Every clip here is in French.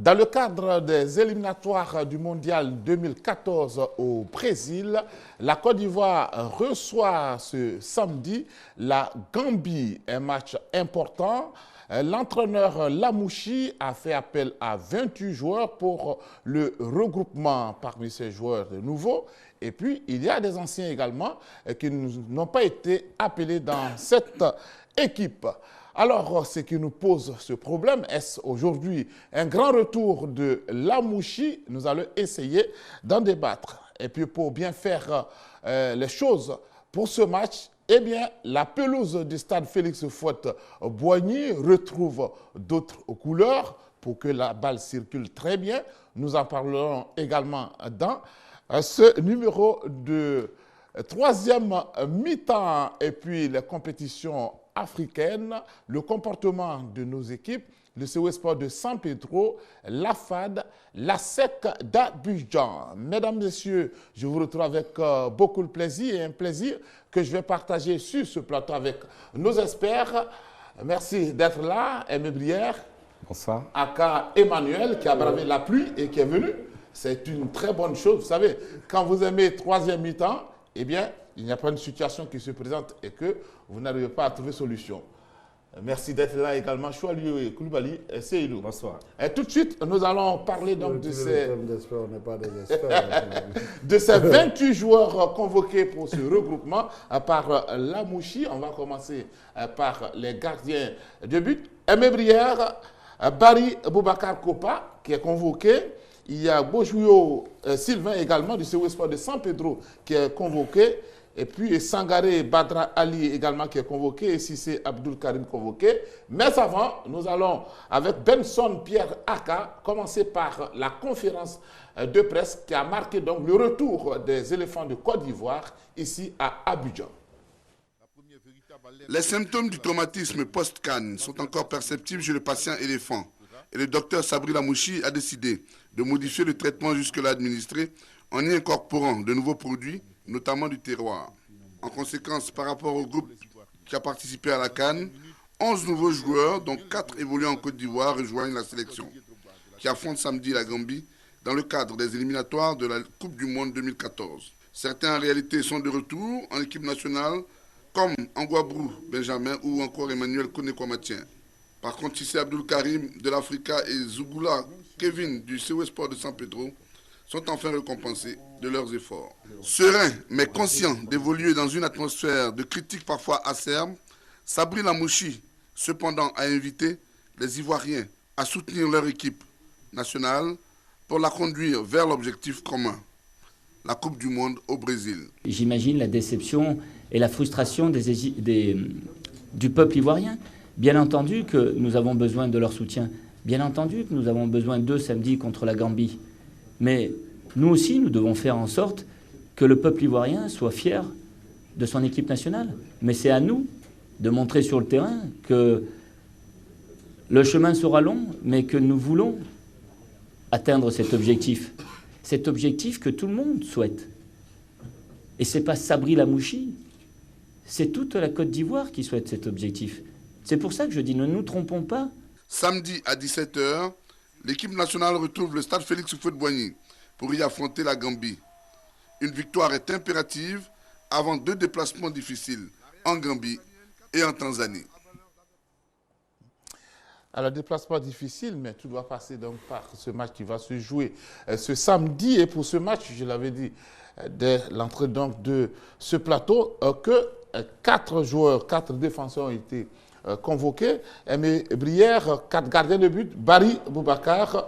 Dans le cadre des éliminatoires du Mondial 2014 au Brésil, la Côte d'Ivoire reçoit ce samedi la Gambie, un match important. L'entraîneur Lamouchi a fait appel à 28 joueurs pour le regroupement parmi ces joueurs nouveaux. Et puis, il y a des anciens également qui n'ont pas été appelés dans cette équipe. Alors, ce qui nous pose ce problème, est-ce aujourd'hui un grand retour de Lamouchi? Nous allons essayer d'en débattre. Et puis, pour bien faire les choses pour ce match, eh bien, la pelouse du stade Félix Houphouët-Boigny retrouve d'autres couleurs pour que la balle circule très bien. Nous en parlerons également dans ce numéro de troisième mi-temps et puis les compétitions africaines, le comportement de nos équipes, le CEO Sport de San Pedro, la FAD, la SEC d'Abidjan. Mesdames, Messieurs, je vous retrouve avec beaucoup de plaisir et un plaisir que je vais partager sur ce plateau avec nos experts. Merci d'être là, Aimé Brière. Bonsoir. Aka Emmanuel qui a bravé la pluie et qui est venu. C'est une très bonne chose. Vous savez, quand vous aimez troisième mi-temps, eh bien, il n'y a pas une situation qui se présente et que vous n'arrivez pas à trouver solution. Merci d'être là également. Choualiou Koulibaly, Seydou. Bonsoir. Et tout de suite, nous allons parler donc de ces 28 joueurs convoqués pour ce regroupement par Lamouchi. On va commencer par les gardiens de but. Aimé Brière, Barry Boubacar Kopa qui est convoqué. Il y a Bojouyo Sylvain également du CEO Sport de San Pedro qui est convoqué. Et puis Sangaré Badra Ali également qui est convoqué. Et Sissé Abdul Karim convoqué. Mais avant, nous allons avec Benson Pierre Aka commencer par la conférence de presse qui a marqué donc le retour des éléphants de Côte d'Ivoire ici à Abidjan. Les symptômes du traumatisme post-CAN sont encore perceptibles chez le patient éléphant. Et le docteur Sabri Lamouchi a décidé de modifier le traitement jusque-là administré en y incorporant de nouveaux produits, notamment du terroir. En conséquence, par rapport au groupe qui a participé à la CAN, 11 nouveaux joueurs, dont 4 évoluant en Côte d'Ivoire, rejoignent la sélection, qui affronte samedi la Gambie dans le cadre des éliminatoires de la Coupe du Monde 2014. Certains en réalité sont de retour en équipe nationale, comme Angouabrou Benjamin ou encore Emmanuel Kone-Kwamatien. Par contre, Sissé Abdul Karim de l'Africa et Zougoula Kevin du CEO Sport de San Pedro sont enfin récompensés de leurs efforts. Serein mais conscient d'évoluer dans une atmosphère de critique parfois acerbe, Sabri Lamouchi cependant a invité les Ivoiriens à soutenir leur équipe nationale pour la conduire vers l'objectif commun, la Coupe du Monde au Brésil. J'imagine la déception et la frustration du peuple ivoirien. Bien entendu que nous avons besoin de leur soutien. Bien entendu que nous avons besoin d'eux samedi contre la Gambie. Mais nous aussi, nous devons faire en sorte que le peuple ivoirien soit fier de son équipe nationale. Mais c'est à nous de montrer sur le terrain que le chemin sera long, mais que nous voulons atteindre cet objectif. Cet objectif que tout le monde souhaite. Et ce n'est pas Sabri Lamouchi, c'est toute la Côte d'Ivoire qui souhaite cet objectif. C'est pour ça que je dis, ne nous trompons pas. Samedi à 17 h, l'équipe nationale retrouve le stade Félix Houphouët-Boigny pour y affronter la Gambie. Une victoire est impérative avant 2 déplacements difficiles en Gambie et en Tanzanie. Alors, déplacement difficile, mais tout doit passer donc par ce match qui va se jouer ce samedi. Et pour ce match, je l'avais dit dès l'entrée donc de ce plateau, que 4 joueurs, 4 défenseurs ont été convoqués. Aimé Brière, 4 gardiens de but, Barry Boubacar,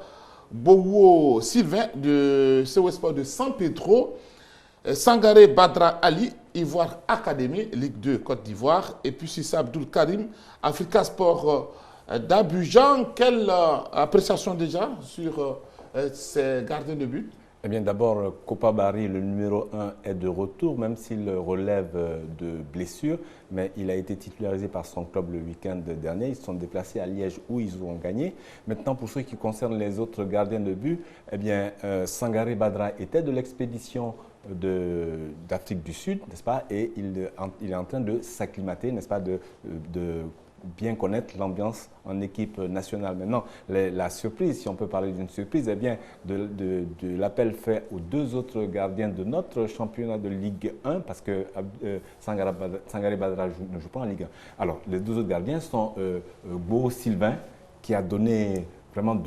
Bowo Sylvain de CEO Sport de San Pedro, Sangaré Badra Ali, Ivoire Academy, Ligue 2 Côte d'Ivoire, et puis Sissé Abdul Karim, Africa Sport d'Abidjan. Quelle appréciation déjà sur ces gardiens de but? Eh bien, d'abord, Kopa Barry, le numéro 1, est de retour, même s'il relève de blessure. Mais il a été titularisé par son club le week-end dernier. Ils se sont déplacés à Liège où ils ont gagné. Maintenant, pour ce qui concerne les autres gardiens de but, eh bien, Sangaré Badra était de l'expédition d'Afrique du Sud, n'est-ce pas? Et il est en train de s'acclimater, n'est-ce pas, de bien connaître l'ambiance en équipe nationale. Maintenant, la surprise, si on peut parler d'une surprise, eh bien, de l'appel fait aux 2 autres gardiens de notre championnat de Ligue 1, parce que Sangaré Badra ne joue pas en Ligue 1. Alors, les 2 autres gardiens sont Beau Sylvain, qui a donné vraiment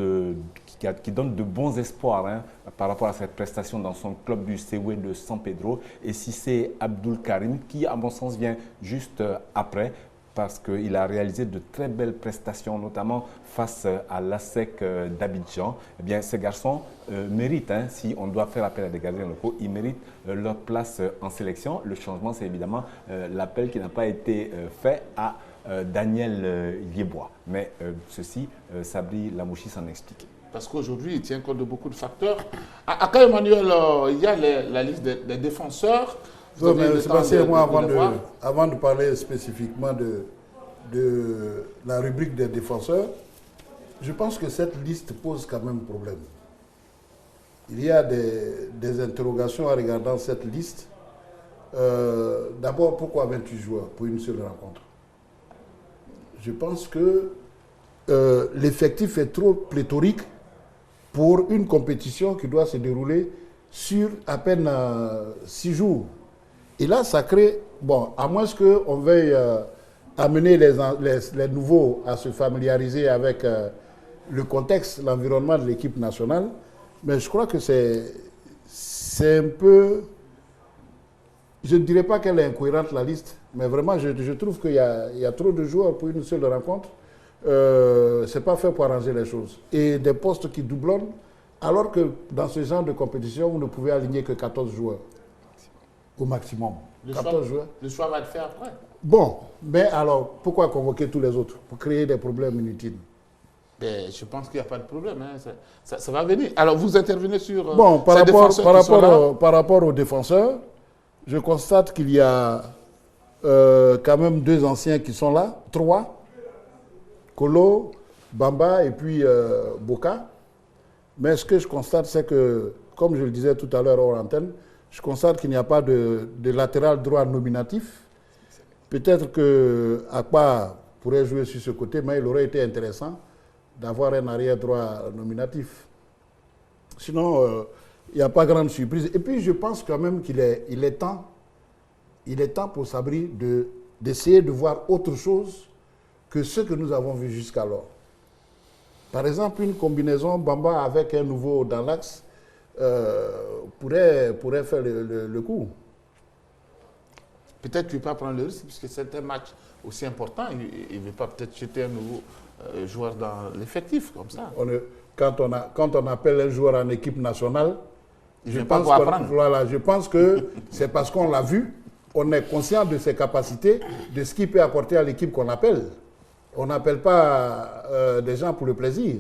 qui donne de bons espoirs hein, par rapport à cette prestation dans son club du CW de San Pedro, et Cissé Abdul Karim, qui, à mon sens, vient juste après, parce qu'il a réalisé de très belles prestations, notamment face à l'ASEC d'Abidjan. Eh bien, ces garçons méritent, hein, si on doit faire appel à des gardiens locaux, ils méritent leur place en sélection. Le changement, c'est évidemment l'appel qui n'a pas été fait à Daniel Yeboah. Mais ceci, Sabri Lamouchi s'en explique. Parce qu'aujourd'hui, il tient compte de beaucoup de facteurs. À quand Emmanuel, il y a la liste des défenseurs. Oui, mais Sébastien, moi, avant de parler spécifiquement de la rubrique des défenseurs, je pense que cette liste pose quand même problème. Il y a des interrogations en regardant cette liste. D'abord, pourquoi 28 joueurs pour une seule rencontre? Je pense que l'effectif est trop pléthorique pour une compétition qui doit se dérouler sur à peine 6 jours. Et là, ça crée, bon, à moins qu'on veuille amener les nouveaux à se familiariser avec le contexte, l'environnement de l'équipe nationale, mais je crois que c'est un peu, je ne dirais pas qu'elle est incohérente la liste, mais vraiment, je trouve qu'il y a trop de joueurs pour une seule rencontre. Ce n'est pas fait pour arranger les choses. Et des postes qui doublonnent, alors que dans ce genre de compétition, vous ne pouvez aligner que 14 joueurs. Au maximum. Le choix va être fait après. Bon, mais alors, pourquoi convoquer tous les autres? Pour créer des problèmes inutiles? Ben, je pense qu'il n'y a pas de problème. Hein. Ça va venir. Alors, vous intervenez sur bon, par rapport aux défenseurs, je constate qu'il y a quand même 2 anciens qui sont là, 3. Kolo, Bamba et puis Boka. Mais ce que je constate, c'est que, comme je le disais tout à l'heure hors antenne, je constate qu'il n'y a pas de latéral droit nominatif. Peut-être que Akpa pourrait jouer sur ce côté, mais il aurait été intéressant d'avoir un arrière droit nominatif. Sinon, il n'y a pas grande surprise. Et puis, je pense quand même qu'il est temps pour Sabri d'essayer de voir autre chose que ce que nous avons vu jusqu'alors. Par exemple, une combinaison Bamba avec un nouveau dans l'axe pourrait faire le coup. Peut-être qu'il ne peut pas prendre le risque, puisque c'est un match aussi important. Il ne veut pas peut-être jeter un nouveau joueur dans l'effectif, comme ça. Quand on appelle un joueur en équipe nationale, je pense que c'est parce qu'on l'a vu, on est conscient de ses capacités, de ce qu'il peut apporter à l'équipe qu'on appelle. On n'appelle pas des gens pour le plaisir.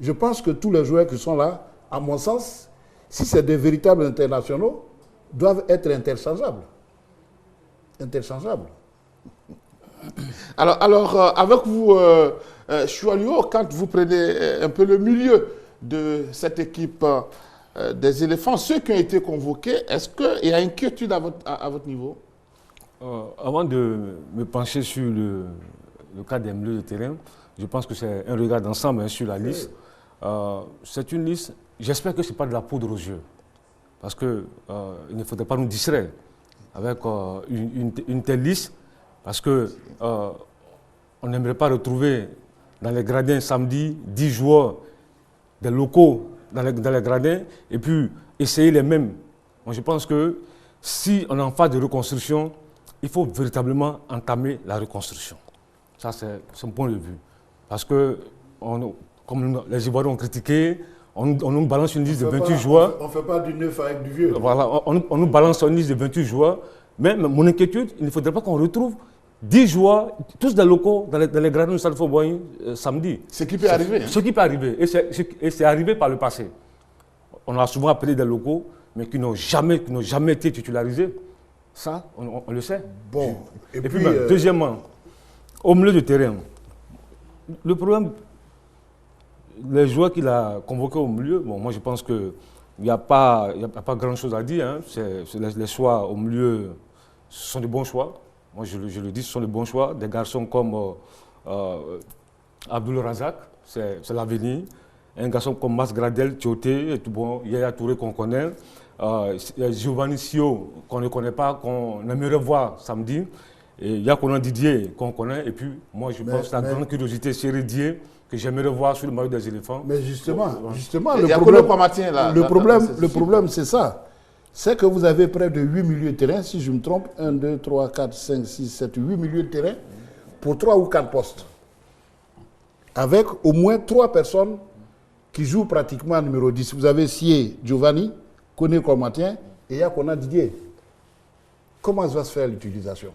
Je pense que tous les joueurs qui sont là, à mon sens, si c'est des véritables internationaux, doivent être interchangeables. Alors avec vous, Choualio, quand vous prenez un peu le milieu de cette équipe des éléphants, ceux qui ont été convoqués, est-ce qu'il y a inquiétude à votre niveau? Avant de me pencher sur le cas des milieux de terrain, je pense que c'est un regard d'ensemble sur la liste. C'est une liste, j'espère que ce n'est pas de la poudre aux yeux, parce qu'il ne faudrait pas nous distraire avec une telle liste, parce qu'on n'aimerait pas retrouver dans les gradins samedi 10 joueurs des locaux dans les gradins et puis essayer les mêmes. Moi, je pense que si on est en phase de reconstruction, il faut véritablement entamer la reconstruction. Ça, c'est mon point de vue. Parce que, comme les Ivoiriens ont critiqué, on nous balance une liste de 28 joueurs. On ne fait pas du neuf avec du vieux. Voilà, on nous balance une liste de 28 joueurs. Mais mon inquiétude, il ne faudrait pas qu'on retrouve 10 joueurs, tous des locaux, dans les gradins de Salfo Boy samedi. Ce qui peut arriver. Ce qui peut arriver. Et c'est arrivé par le passé. On a souvent appelé des locaux, mais qui n'ont jamais été titularisés. Ça, on le sait. Bon. Et puis deuxièmement, au milieu du terrain, le problème, les joueurs qu'il a convoqués au milieu, bon, moi je pense qu'il n'y a pas grand chose à dire. Hein. Les choix au milieu, ce sont des bons choix. Moi je le dis, ce sont des bons choix. Des garçons comme Abdul Razak, c'est l'avenir. Un garçon comme Mas Gradel, Tioté, et tout bon, Yaya Touré qu'on connaît. Giovanni Sio, qu'on ne connaît pas, qu'on aimerait voir samedi. Et Yakonan Didier, qu'on connaît. Et puis, moi, je pense la grande curiosité, Chéri Didier, que j'aimerais voir sur le maillot des éléphants. Mais justement, le problème, c'est ça. C'est que vous avez près de 8 milieux de terrain, si je me trompe, 1, 2, 3, 4, 5, 6, 7, 8 milieux de terrain pour 3 ou 4 postes. Avec au moins 3 personnes qui jouent pratiquement numéro 10. Vous avez Sié Giovanni, Koné Komatien et Yakona Didier. Comment va se faire l'utilisation?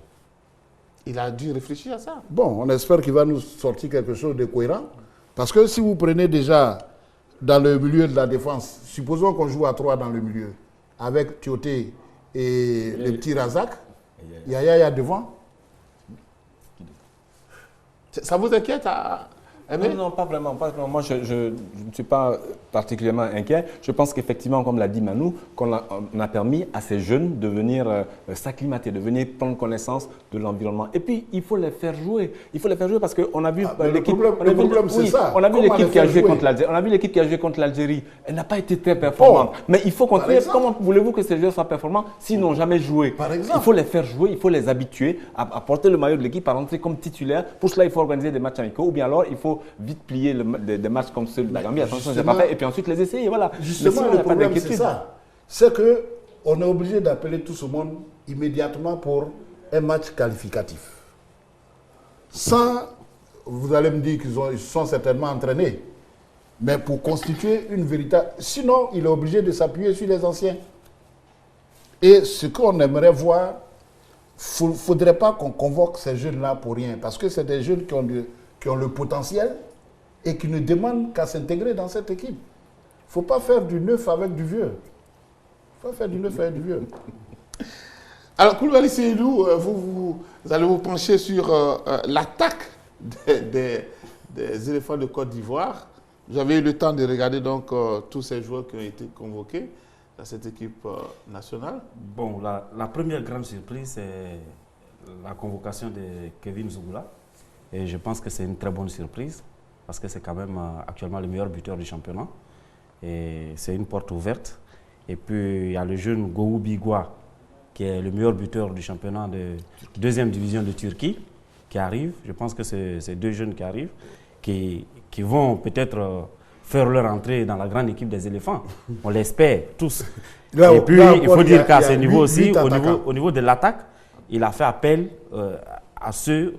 Il a dû réfléchir à ça. Bon, on espère qu'il va nous sortir quelque chose de cohérent. Parce que si vous prenez déjà dans le milieu de la défense, supposons qu'on joue à 3 dans le milieu, avec Tioté et le petit Razak, Yaya devant. Ça vous inquiète Non, pas vraiment. Moi, je ne suis pas particulièrement inquiet. Je pense qu'effectivement, comme l'a dit Manu, qu'on a permis à ces jeunes de venir s'acclimater, de venir prendre connaissance de l'environnement. Et puis, il faut les faire jouer. Il faut les faire jouer parce qu'on a vu l'équipe. Le problème, c'est ça. On a vu l'équipe qui a joué contre l'Algérie. On a vu l'équipe qui a joué contre l'Algérie. Elle n'a pas été très performante. Mais il faut continuer. Comment voulez-vous que ces joueurs soient performants s'ils n'ont jamais joué? Par exemple. Il faut les faire jouer. Il faut les habituer à porter le maillot de l'équipe, à rentrer comme titulaire. Pour cela, il faut organiser des matchs amicaux. Ou bien alors, il faut vite plier des matchs comme ceux de la Gambie, attention, c'est pas fait, et puis ensuite les essayer, voilà. Justement, le problème, c'est ça. C'est qu'on est obligé d'appeler tout ce monde immédiatement pour un match qualificatif. Sans, vous allez me dire qu'ils sont certainement entraînés, mais pour constituer une véritable... Sinon, il est obligé de s'appuyer sur les anciens. Et ce qu'on aimerait voir, il ne faudrait pas qu'on convoque ces jeunes-là pour rien, parce que c'est des jeunes qui ont le potentiel et qui ne demandent qu'à s'intégrer dans cette équipe. Il ne faut pas faire du neuf avec du vieux. Il ne faut pas faire du neuf avec du vieux. Alors, Koulibaly Seydou, vous allez vous pencher sur l'attaque des éléphants de Côte d'Ivoire. Vous avez eu le temps de regarder donc tous ces joueurs qui ont été convoqués dans cette équipe nationale. Bon, la première grande surprise, c'est la convocation de Kevin Zougoula. Et je pense que c'est une très bonne surprise parce que c'est quand même actuellement le meilleur buteur du championnat. Et c'est une porte ouverte. Et puis il y a le jeune Gouhou Bigwa qui est le meilleur buteur du championnat de deuxième division de Turquie qui arrive. Je pense que c'est ces deux jeunes qui arrivent qui vont peut-être faire leur entrée dans la grande équipe des éléphants. On l'espère tous. Et puis il faut dire qu'à ce niveau aussi, au niveau de l'attaque, il a fait appel à ceux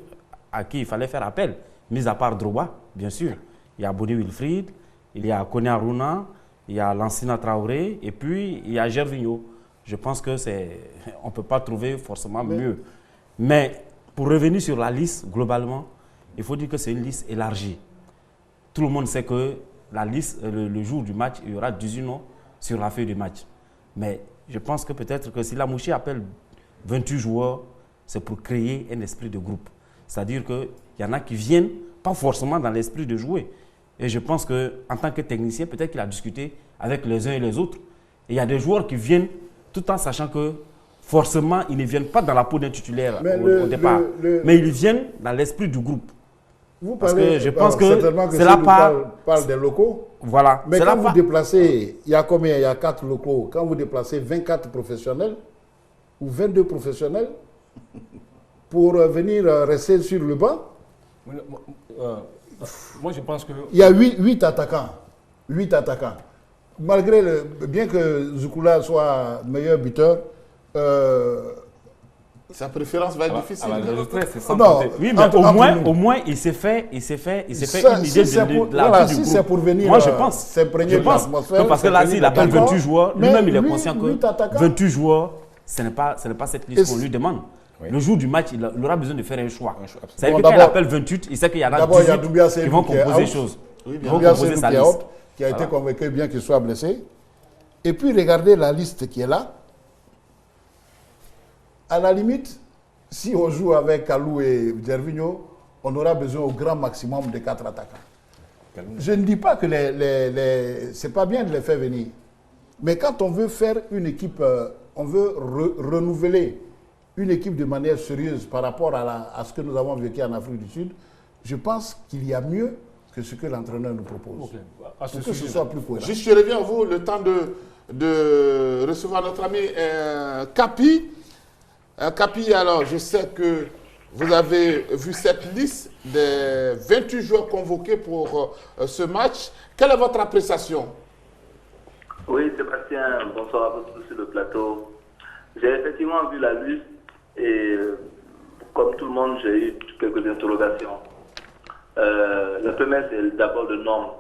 à qui il fallait faire appel, mis à part Droba, bien sûr. Il y a Boni Wilfried, il y a Koné Aruna, il y a Lansina Traoré, et puis il y a Gervinho. Je pense que on ne peut pas trouver forcément mieux. Mais pour revenir sur la liste, globalement, il faut dire que c'est une liste élargie. Tout le monde sait que la liste, le jour du match, il y aura 18 noms sur la feuille du match. Mais je pense que peut-être que si la Mouchi appelle 28 joueurs, c'est pour créer un esprit de groupe. C'est-à-dire qu'il y en a qui viennent, pas forcément dans l'esprit de jouer. Et je pense qu'en tant que technicien, peut-être qu'il a discuté avec les uns et les autres. Et il y a des joueurs qui viennent tout en sachant que forcément, ils ne viennent pas dans la peau d'un titulaire au départ. Mais ils viennent dans l'esprit du groupe. Vous Parce parlez, que je pense que c'est la parle des locaux. Voilà. Mais quand vous déplacez, il y a combien? Il y a 4 locaux. Quand vous déplacez 24 professionnels ou 22 professionnels, pour venir rester sur le banc, moi, je pense que... Il y a 8 attaquants. 8 attaquants. Malgré bien que Zoukoula soit meilleur buteur, sa préférence va être difficile. Oui, mais au moins, il s'est fait une idée de la vie du groupe. Pour venir, moi, je pense que parce que là, s'il appelle 28 joueurs, lui-même, il est conscient que 28 joueurs, ce n'est pas cette liste qu'on lui demande. Oui. Le jour du match, il aura besoin de faire un choix. C'est-à-dire que quand il appelle 28, il sait qu'il y en a 18 qui vont composer les choses. Ils vont composer sa liste. Qui a été convaincu bien qu'il soit blessé. Et puis, regardez la liste qui est là. À la limite, si on joue avec Kalou et Gervinho, on aura besoin au grand maximum de 4 attaquants. Je ne dis pas que c'est pas bien de les faire venir. Mais quand on veut faire une équipe, on veut renouveler une équipe de manière sérieuse par rapport à ce que nous avons vécu en Afrique du Sud, je pense qu'il y a mieux que ce que l'entraîneur nous propose. Okay. Pour que ce soit plus cohérent. Juste, je reviens à vous, le temps de recevoir notre ami Capi. Capi, alors, je sais que vous avez vu cette liste des 28 joueurs convoqués pour ce match. Quelle est votre appréciation? Oui, Sébastien, bonsoir à vous tous sur le plateau. J'ai effectivement vu la liste et comme tout le monde, j'ai eu quelques interrogations. La première, c'est d'abord le nombre.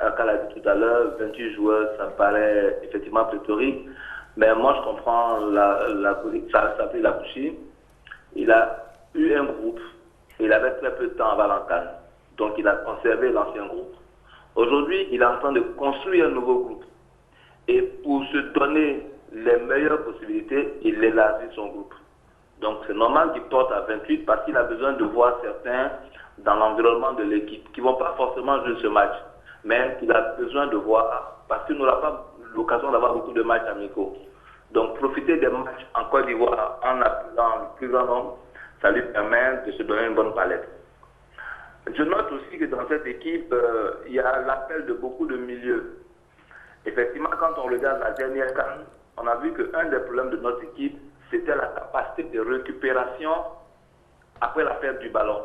Akal l'a dit tout à l'heure, 28 joueurs, ça me paraît effectivement pléthorique. Mais moi, je comprends ça s'appelle la Bouchie. Il a eu un groupe. Il avait très peu de temps avant l'entame. Donc, il a conservé l'ancien groupe. Aujourd'hui, il est en train de construire un nouveau groupe. Et pour se donner les meilleures possibilités, il élargit son groupe. Donc, c'est normal qu'il porte à 28 parce qu'il a besoin de voir certains dans l'environnement de l'équipe qui ne vont pas forcément jouer ce match, mais qu'il a besoin de voir parce qu'il n'aura pas l'occasion d'avoir beaucoup de matchs amicaux. Donc, profiter des matchs en Côte d'Ivoire en appelant le plus grand nombre, ça lui permet de se donner une bonne palette. Je note aussi que dans cette équipe, il y a l'appel de beaucoup de milieux. Effectivement, quand on regarde la dernière CAN, on a vu qu'un des problèmes de notre équipe, c'était la capacité de récupération après la perte du ballon.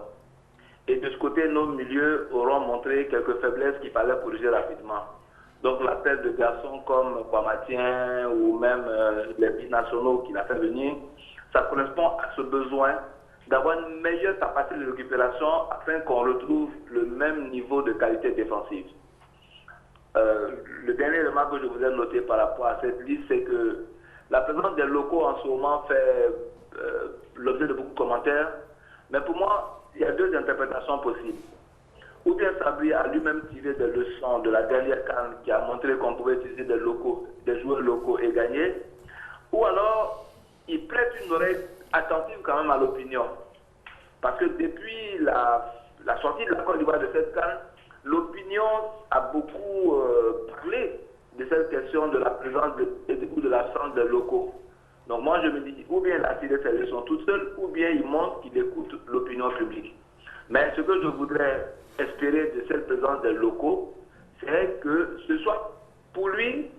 Et de ce côté, nos milieux auront montré quelques faiblesses qu'il fallait corriger rapidement. Donc l'appel de garçons comme Kwamatien ou même les binationaux qu'il a fait venir, ça correspond à ce besoin d'avoir une meilleure capacité de récupération afin qu'on retrouve le même niveau de qualité défensive. Le dernier élément que je voudrais noter par rapport à cette liste, c'est que la présence des locaux en ce moment fait l'objet de beaucoup de commentaires. Mais pour moi, il y a deux interprétations possibles. Ou bien Sabri a lui-même tiré des leçons de la dernière CAN qui a montré qu'on pouvait utiliser des joueurs locaux et gagner. Ou alors, il prête une oreille attentive quand même à l'opinion. Parce que depuis la sortie de la Côte d'Ivoire de cette CAN, l'opinion a beaucoup parlé de cette question de la présence ou de l'absence des locaux. Donc moi je me dis, ou bien il a tiré ses leçons tout seul, ou bien il montre qu'il écoute l'opinion publique. Mais ce que je voudrais espérer de cette présence des locaux, c'est que ce soit pour lui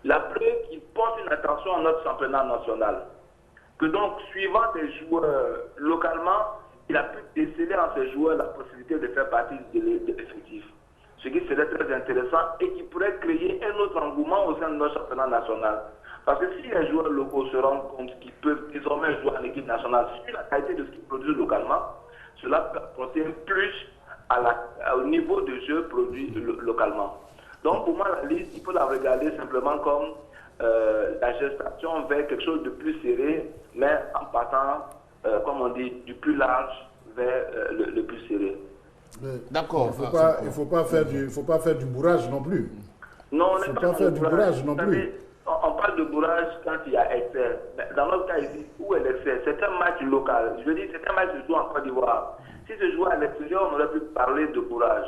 la preuve qu'il porte une attention à notre championnat national. Que donc, suivant ses joueurs localement, il a pu déceler en ces joueurs la possibilité de faire partie de l'effectif. Ce qui serait très intéressant et qui pourrait créer un autre engouement au sein de notre championnat national. Parce que si les joueurs locaux se rendent compte qu'ils peuvent désormais jouer en équipe nationale sur la qualité de ce qu'ils produisent localement, cela peut apporter un plus au niveau de jeu produit localement. Donc pour moi, la liste, il faut la regarder simplement comme la gestation vers quelque chose de plus serré, mais en partant, comme on dit, du plus large vers le plus serré. D'accord. Il ne faut pas faire du bourrage non plus. Non, on n'est pas faire du bourrage non plus. On parle de bourrage quand il y a excès. Dans notre cas ici, où est l'excès? C'est un match local. Je veux dire, c'est un match qui se joue en Côte d'Ivoire. Si se joue à l'extérieur, on aurait pu parler de bourrage.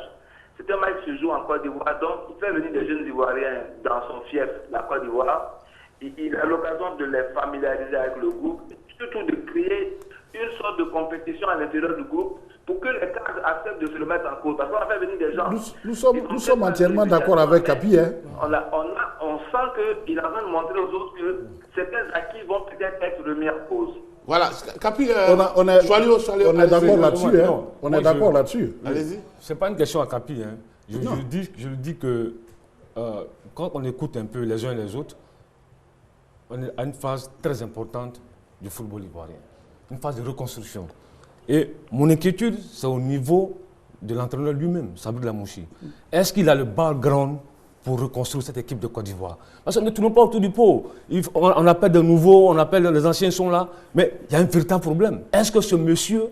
C'est un match qui se joue en Côte d'Ivoire. Donc, il fait venir des jeunes Ivoiriens dans son fief, la Côte d'Ivoire. Il a l'occasion de les familiariser avec le groupe, surtout de créer une sorte de compétition à l'intérieur du groupe pour que les cadres acceptent de se le mettre en cause. Parce qu'on a fait venir des gens. Nous sommes entièrement d'accord avec Capi. Hein. On sent qu'il est en train de montrer aux autres que certains acquis vont peut-être être remis en cause. Voilà, Capi, on est d'accord là-dessus. Hein. On est d'accord là-dessus. Allez-y. Ce n'est pas une question à Capi. Hein. Je le dis que quand on écoute un peu les uns et les autres, on est à une phase très importante du football ivoirien. Une phase de reconstruction. Et mon inquiétude, c'est au niveau de l'entraîneur lui-même, Sabri Lamouchi. Est-ce qu'il a le background pour reconstruire cette équipe de Côte d'Ivoire? Parce qu'on ne tourne pas autour du pot. On appelle de nouveaux, on appelle les anciens sont là, mais il y a un véritable problème. Est-ce que ce monsieur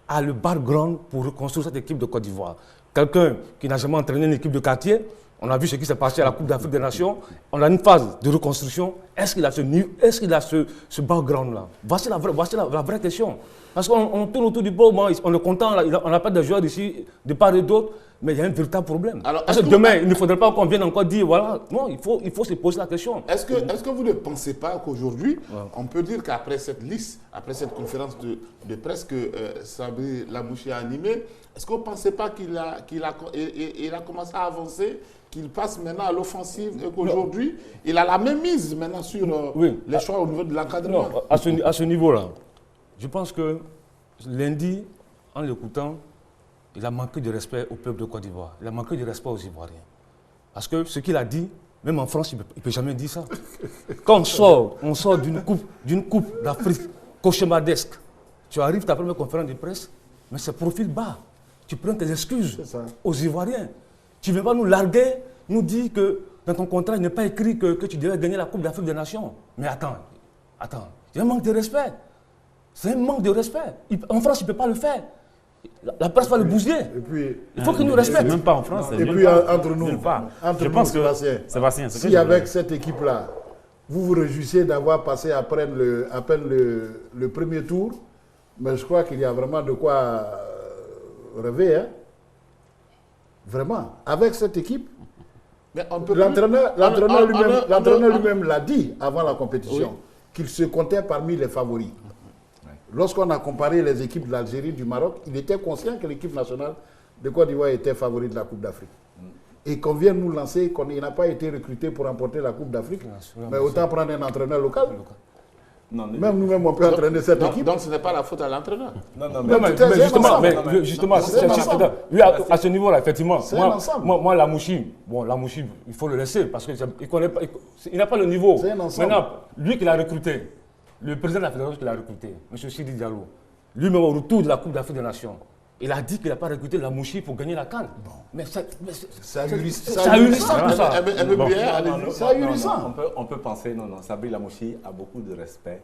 a le background pour reconstruire cette équipe de Côte d'Ivoire? Quelqu'un qui n'a jamais entraîné une équipe de quartier, on a vu ce qui s'est passé à la Coupe d'Afrique des Nations, on a une phase de reconstruction. Est-ce qu'il a ce background-là? Voici la vraie question. Parce qu'on tourne autour du pot, on est content, on n'a pas de joueurs ici, de part et d'autre, mais il y a un véritable problème. Alors, parce que demain, il ne faudrait pas qu'on vienne encore dire, voilà, non, il faut se poser la question. Est-ce que vous ne pensez pas qu'aujourd'hui, on peut dire qu'après cette liste, après cette conférence de presse que Sabri Lamouchi a animée, est-ce que vous ne pensez pas qu'il a commencé à avancer, qu'il passe maintenant à l'offensive et qu'aujourd'hui, il a la même mise maintenant sur les choix au niveau de l'encadrement? Non, à ce niveau-là, je pense que lundi, en l'écoutant, il a manqué de respect au peuple de Côte d'Ivoire. Il a manqué de respect aux Ivoiriens. Parce que ce qu'il a dit, même en France, il ne peut jamais dire ça. Quand on sort d'une coupe d'Afrique cauchemardesque, tu arrives à ta première conférence de presse, mais c'est profil bas. Tu prends tes excuses aux Ivoiriens. Tu ne viens pas nous larguer, nous dire que dans ton contrat, il n'est pas écrit que tu devais gagner la Coupe d'Afrique des Nations. Mais attends, il y a un manque de respect. C'est un manque de respect. En France, il ne peut pas le faire. La presse va le bousiller. Il faut qu'il nous respecte. Même pas en France. Et puis entre nous, je pense que Sébastien, si avec cette équipe-là, vous vous réjouissez d'avoir passé à peine le premier tour, mais je crois qu'il y a vraiment de quoi rêver. Hein? Vraiment. Avec cette équipe, l'entraîneur lui-même l'a dit avant la compétition, qu'il se comptait parmi les favoris. Lorsqu'on a comparé les équipes de l'Algérie, du Maroc, il était conscient que l'équipe nationale de Côte d'Ivoire était favori de la Coupe d'Afrique. Et qu'on vient nous lancer, qu'il n'a pas été recruté pour remporter la Coupe d'Afrique, mais autant prendre un entraîneur local. Non, même nous-mêmes, on peut entraîner cette équipe. Donc ce n'est pas la faute à l'entraîneur. Mais justement, lui, à ce niveau-là, effectivement, moi Lamouchi, il faut le laisser parce qu'il n'a pas le niveau. Maintenant, lui qui l'a recruté, le président de la fédération qui l'a recruté, M. Sidi Diallo, lui-même au retour de la Coupe d'Afrique des Nations, il a dit qu'il n'a pas recruté Lamouchi pour gagner la CAN. Mais c'est ahurissant tout ça. C'est ahurissant. On peut penser, Sabri Lamouchi a beaucoup de respect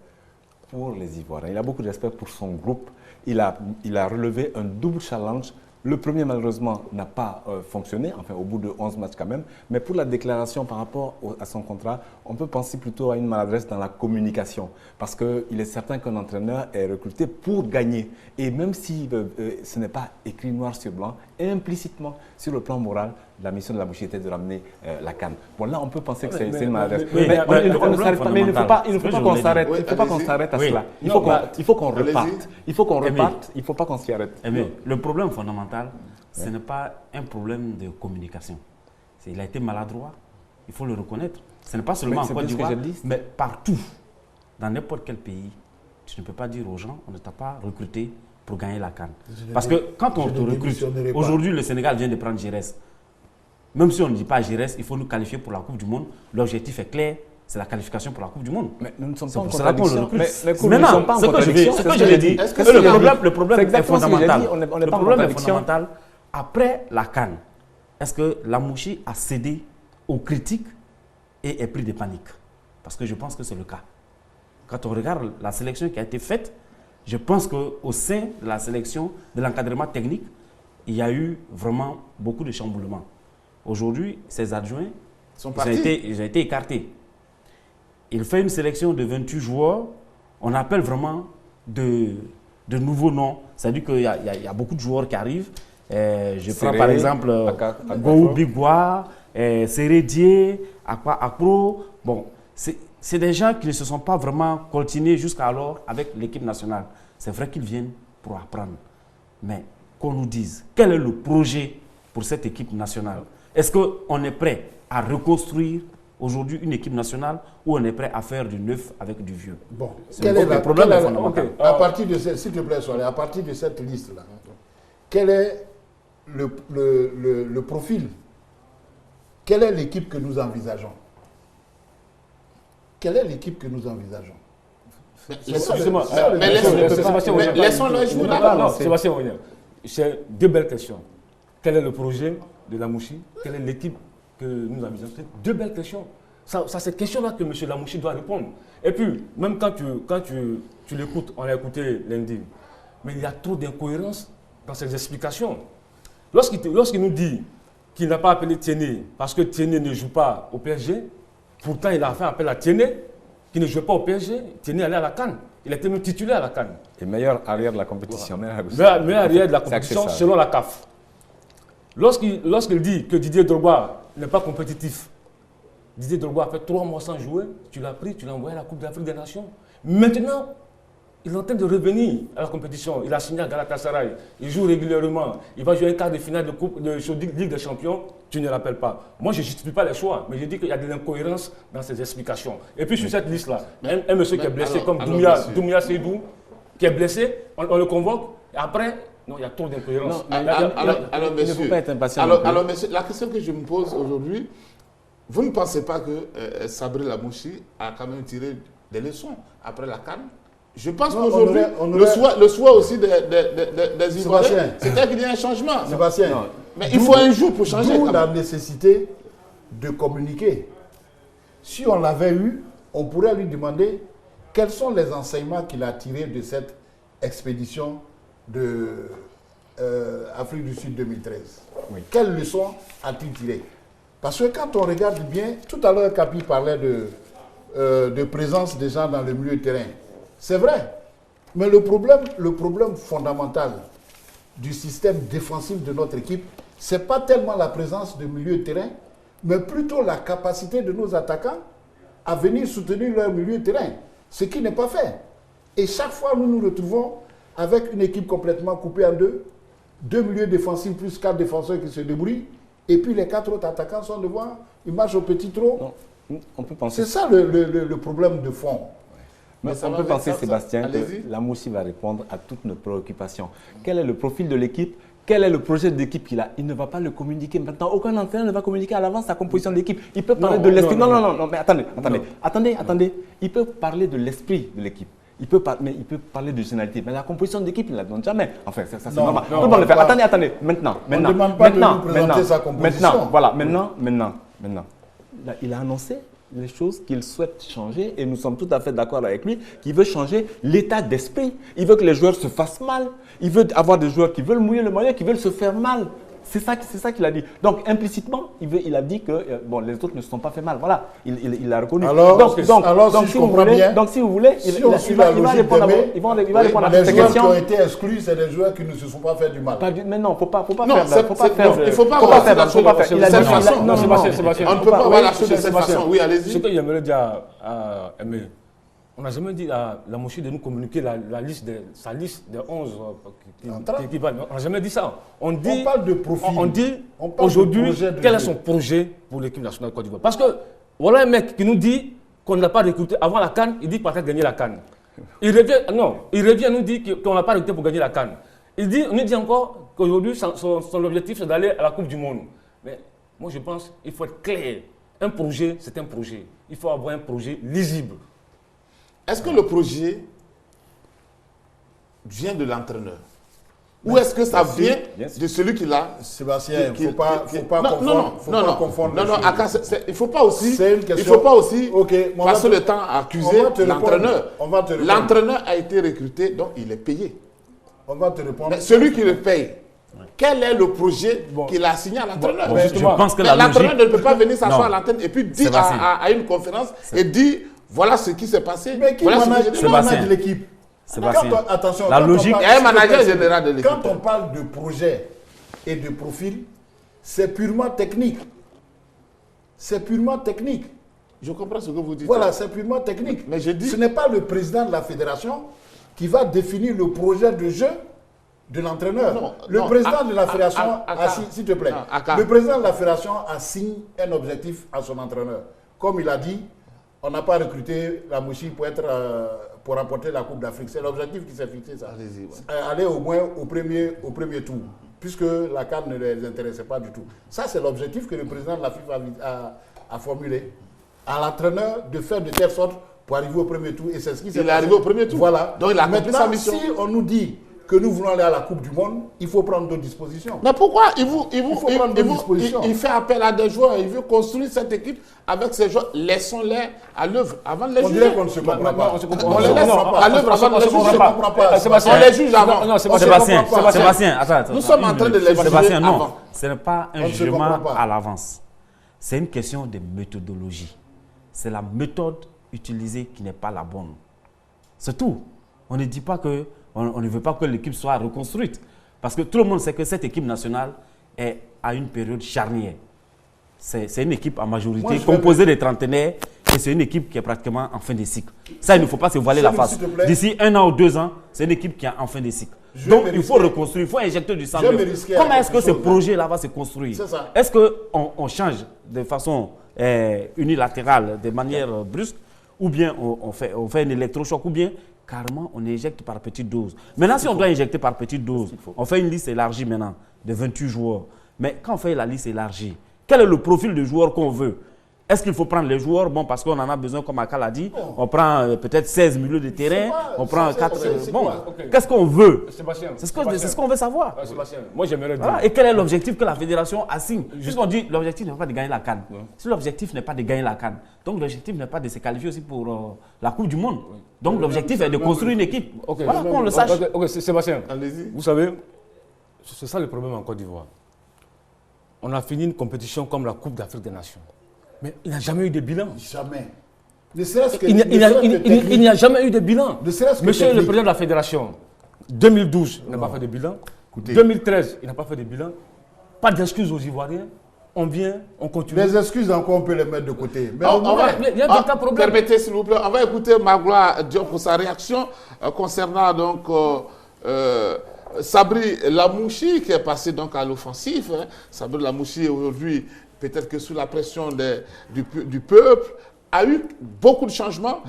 pour les Ivoiriens. Il a beaucoup de respect pour son groupe. Il a relevé un double challenge. Le premier, malheureusement, n'a pas fonctionné, enfin au bout de 11 matchs quand même. Mais pour la déclaration par rapport à son contrat, on peut penser plutôt à une maladresse dans la communication. Parce qu'il est certain qu'un entraîneur est recruté pour gagner. Et même si ce n'est pas écrit noir sur blanc, implicitement, sur le plan moral, la mission de Lamouchi était de ramener la CAN. Bon, là, on peut penser que c'est une maladresse. Mais il ne faut pas qu'on s'arrête. Il ne faut pas qu'on s'arrête à cela. Il faut qu'on reparte. Il faut qu'on reparte. Il ne faut pas qu'on s'y arrête. Le problème fondamental, ce n'est pas un problème de communication. Il a été maladroit. Il faut le reconnaître. Ce n'est pas seulement en Côte d'Ivoire, mais partout. Dans n'importe quel pays, tu ne peux pas dire aux gens, on ne t'a pas recruté pour gagner la CAN. Parce que quand on te recrute, aujourd'hui le Sénégal vient de prendre Giresse. Même si on ne dit pas Giresse, il faut nous qualifier pour la Coupe du Monde. L'objectif est clair, c'est la qualification pour la Coupe du Monde. Mais nous ne sommes pas en contradiction. Maintenant, ce que je l'ai dit, le problème est fondamental. Le problème est fondamental. Après la CAN, est-ce que Lamouchi a cédé aux critiques et est pris de panique? Parce que je pense que c'est le cas. Quand on regarde la sélection qui a été faite, je pense qu'au sein de la sélection, de l'encadrement technique, il y a eu vraiment beaucoup de chamboulements. Aujourd'hui, ces adjoints ont été écartés. Il fait une sélection de 28 joueurs. On appelle vraiment de nouveaux noms. C'est-à-dire qu'il y a beaucoup de joueurs qui arrivent. Je prends par exemple Gou Bigbois, Sérédier, Akro. Bon, c'est des gens qui ne se sont pas vraiment coltinés jusqu'alors avec l'équipe nationale. C'est vrai qu'ils viennent pour apprendre. Mais qu'on nous dise quel est le projet pour cette équipe nationale. Est-ce qu'on est prêt à reconstruire aujourd'hui une équipe nationale ou on est prêt à faire du neuf avec du vieux? Bon, quel est le problème fondamental? À partir de s'il te plaît, Soleil, à partir de cette liste-là, quel est le profil? Quelle est l'équipe que nous envisageons? Quelle est l'équipe que nous envisageons? Laissons-le jouer d'abord. Sébastien, c'est deux belles questions. Quel est le projet de Lamouchi? Quelle est l'équipe que nous envisageons? C'est deux belles questions. C'est cette question-là que M. Lamouchi doit répondre. Et puis, même quand tu l'écoutes, on l'a écouté lundi, mais il y a trop d'incohérences dans ses explications. Lorsqu'il nous dit qu'il n'a pas appelé Tiéné parce que Tiéné ne joue pas au PSG, pourtant il a fait appel à Tiéné qui ne joue pas au PSG, Tiéné allait à la CAN. Il était même titulaire à la CAN. Et meilleur arrière de la compétition. Meilleur arrière de la compétition selon la CAF. Lorsqu'il dit que Didier Drogba n'est pas compétitif, Didier Drogba a fait 3 mois sans jouer, tu l'as pris, tu l'as envoyé à la Coupe d'Afrique des Nations. Maintenant, il est en train de revenir à la compétition. Il a signé à Galatasaray. Il joue régulièrement. Il va jouer un quart de finale de Ligue des Champions. Tu ne l'appelles pas. Moi, je ne justifie pas les choix, mais je dis qu'il y a de l'incohérence dans ces explications. Et puis sur cette liste-là, un monsieur qui est blessé comme Doumbia Seydou, qui est blessé, on le convoque. Et après, non, il y a trop d'incohérence. Alors, monsieur, il ne faut pas être impatient. Alors, monsieur, la question que je me pose aujourd'hui, vous ne pensez pas que Sabri Lamouchi a quand même tiré des leçons après la CAN? Je pense qu'aujourd'hui, le choix aussi des Ivoiriens, c'est qu'il y a un changement. Sébastien, mais il faut un jour pour changer. D'où la nécessité de communiquer. Si on l'avait eu, on pourrait lui demander quels sont les enseignements qu'il a tirés de cette expédition de Afrique du Sud 2013. Oui. Quelles leçons a-t-il tirées? Parce que quand on regarde bien, tout à l'heure Capi parlait de présence des gens dans le milieu de terrain. C'est vrai, mais le problème fondamental du système défensif de notre équipe, ce n'est pas tellement la présence de milieu de terrain, mais plutôt la capacité de nos attaquants à venir soutenir leur milieu de terrain, ce qui n'est pas fait. Et chaque fois, nous nous retrouvons avec une équipe complètement coupée en deux milieux défensifs plus 4 défenseurs qui se débrouillent, et puis les 4 autres attaquants sont devant, ils marchent au petit trot. C'est ça le problème de fond. Mais on peut penser, Sébastien, que Lamouchi va répondre à toutes nos préoccupations. Quel est le profil de l'équipe? Quel est le projet d'équipe qu'il a? Il ne va pas le communiquer maintenant. Aucun entraîneur ne va communiquer à l'avance sa composition de l'équipe. Il peut parler de l'esprit. Non, mais attendez. Il peut parler de l'esprit de l'équipe. Mais il peut parler de généralité. Mais la composition de l'équipe, il ne la donne jamais. Enfin, ça c'est normal. Tout le monde le fait. Attendez. Maintenant. On ne demande pas de lui présenter sa composition. Maintenant. Là, il a annoncé les choses qu'il souhaite changer et nous sommes tout à fait d'accord avec lui qu'il veut changer l'état d'esprit. Il veut que les joueurs se fassent mal. Il veut avoir des joueurs qui veulent mouiller le maillot, qui veulent se faire mal. C'est ça qu'il a dit. Donc, implicitement, il a dit que les autres ne se sont pas fait mal. Voilà, il l'a reconnu. Si vous voulez, il va répondre à les joueurs qui ont été exclus, c'est des joueurs qui ne se sont pas fait du mal. Mais non, il ne faut pas voir la chose de cette façon. On ne peut pas voir la chose de cette façon. Oui, allez-y. Ce que j'aimerais dire à Aimé, on n'a jamais dit à Lamouchi de nous communiquer sa liste des 11 qui va. On n'a jamais dit ça. On parle de profil. On dit aujourd'hui quel est son projet pour l'équipe nationale de Côte d'Ivoire. Parce que voilà un mec qui nous dit qu'on n'a pas recruté avant la CAN, il dit qu'il va gagner la CAN. Il revient nous dire qu'on n'a pas recruté pour gagner la CAN. On nous dit encore qu'aujourd'hui son objectif c'est d'aller à la Coupe du Monde. Mais moi je pense qu'il faut être clair. Un projet, c'est un projet. Il faut avoir un projet lisible. Est-ce que le projet vient de l'entraîneur? Ou est-ce que ça vient de celui qui l'a... Sébastien, il ne faut pas confondre. Non, il ne faut pas aussi passer le temps à accuser l'entraîneur. L'entraîneur a été recruté, donc il est payé. On va te répondre. Mais celui qui le paye, quel est le projet qu'il a signé à l'entraîneur? Je pense que l'entraîneur ne peut pas venir s'asseoir à l'antenne et puis dire à une conférence et dire voilà ce qui s'est passé. Mais qui manage l'équipe? Attention, la logique est un manager général de l'équipe. Quand on parle de projet et de profil, c'est purement technique. C'est purement technique. Je comprends ce que vous dites. Voilà, c'est purement technique. Mais je dis... Ce n'est pas le président de la fédération qui va définir le projet de jeu de l'entraîneur. Le président de la fédération, s'il te plaît, le président de la fédération assigne un objectif à son entraîneur. Comme il a dit, on n'a pas recruté Lamouchi pour remporter la Coupe d'Afrique. C'est l'objectif qui s'est fixé, ça. Aller au moins au premier tour, puisque la CAN ne les intéressait pas du tout. Ça, c'est l'objectif que le président de la FIFA a formulé à l'entraîneur de faire de telle sorte pour arriver au premier tour. Et c'est ce qui s'est passé. Il est arrivé au premier tour. Voilà. Donc il a accompli sa mission. Si on nous dit que nous voulons aller à la Coupe du Monde, il faut prendre d'autres dispositions. Mais pourquoi il fait appel à des joueurs, il veut construire cette équipe avec ces joueurs. Laissons-les à l'œuvre avant de les juger. On dirait qu'on ne se comprend pas. On les laisse à l'œuvre avant de les juger. On les juge avant. Non, Sébastien, attends. Nous sommes en train de les juger avant. Ce n'est pas un jugement à l'avance. C'est une question de méthodologie. C'est la méthode utilisée qui n'est pas la bonne. C'est tout. on ne dit pas que on ne veut pas que l'équipe soit reconstruite. Parce que tout le monde sait que cette équipe nationale est à une période charnière. C'est une équipe en majorité composée de trentenaires et c'est une équipe qui est pratiquement en fin de cycle. Ça, il ne faut pas se voiler la face. D'ici 1 an ou 2 ans, c'est une équipe qui est en fin de cycle. Donc, il faut reconstruire, il faut injecter du sang. Comment est-ce que ce projet-là va se construire? Est-ce qu'on change de façon unilatérale, de manière brusque, ou bien on fait un électrochoc, ou bien carrément on injecte par petite dose. Maintenant, si on doit injecter par petite dose, on fait une liste élargie maintenant de 28 joueurs. Mais quand on fait la liste élargie, quel est le profil de joueur qu'on veut? Est-ce qu'il faut prendre les joueurs? Bon, parce qu'on en a besoin, comme Akal a dit, on prend peut-être 16 milieux de terrain, on prend 4... Bon, qu'est-ce qu'on veut? C'est ce qu'on veut savoir. Moi, j'aimerais dire... Voilà. Et quel est l'objectif que la fédération assigne? Puisqu'on dit l'objectif n'est pas de gagner la CAN. Si l'objectif n'est pas de gagner la CAN, donc l'objectif n'est pas de se qualifier aussi pour la Coupe du Monde. Donc l'objectif est de construire une équipe. Voilà, qu'on le sache. Ok, Sébastien, vous savez, c'est ça le problème en Côte d'Ivoire. On a fini une compétition comme la Coupe d'Afrique des Nations. Mais il n'y a jamais eu de bilan. Jamais. Il n'y a jamais eu de bilan. Monsieur le président de la fédération, 2012, il n'a pas fait de bilan. Écoutez. 2013, il n'a pas fait de bilan. Pas d'excuses aux Ivoiriens. On vient, on continue. Les excuses, encore, on peut les mettre de côté. Mais il y a un problème. Permettez, s'il vous plaît, on va écouter Magloire Diop pour sa réaction concernant donc Sabri Lamouchi qui est passé donc à l'offensive. Sabri Lamouchi aujourd'hui, peut-être que sous la pression du peuple, a eu beaucoup de changements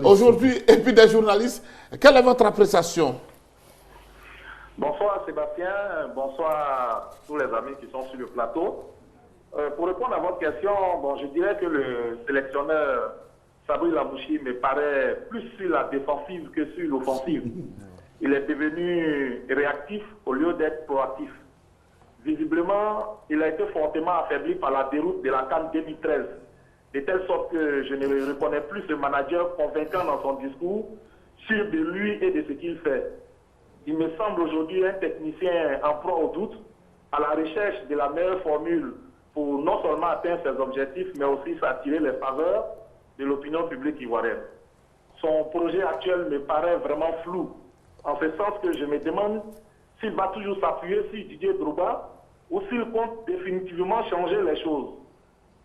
aujourd'hui et puis des journalistes. Quelle est votre appréciation? Bonsoir Sébastien, bonsoir à tous les amis qui sont sur le plateau. Pour répondre à votre question, bon, je dirais que le sélectionneur Sabri Lamouchi me paraît plus sur la défensive que sur l'offensive. Il est devenu réactif au lieu d'être proactif. Visiblement, il a été fortement affaibli par la déroute de la CAN 2013, de telle sorte que je ne reconnais plus ce manager convaincant dans son discours, sûr de lui et de ce qu'il fait. Il me semble aujourd'hui un technicien en proie au doute, à la recherche de la meilleure formule pour non seulement atteindre ses objectifs, mais aussi s'attirer les faveurs de l'opinion publique ivoirienne. Son projet actuel me paraît vraiment flou, en ce sens que je me demande s'il va toujours s'appuyer sur Didier Drogba ou s'il compte définitivement changer les choses.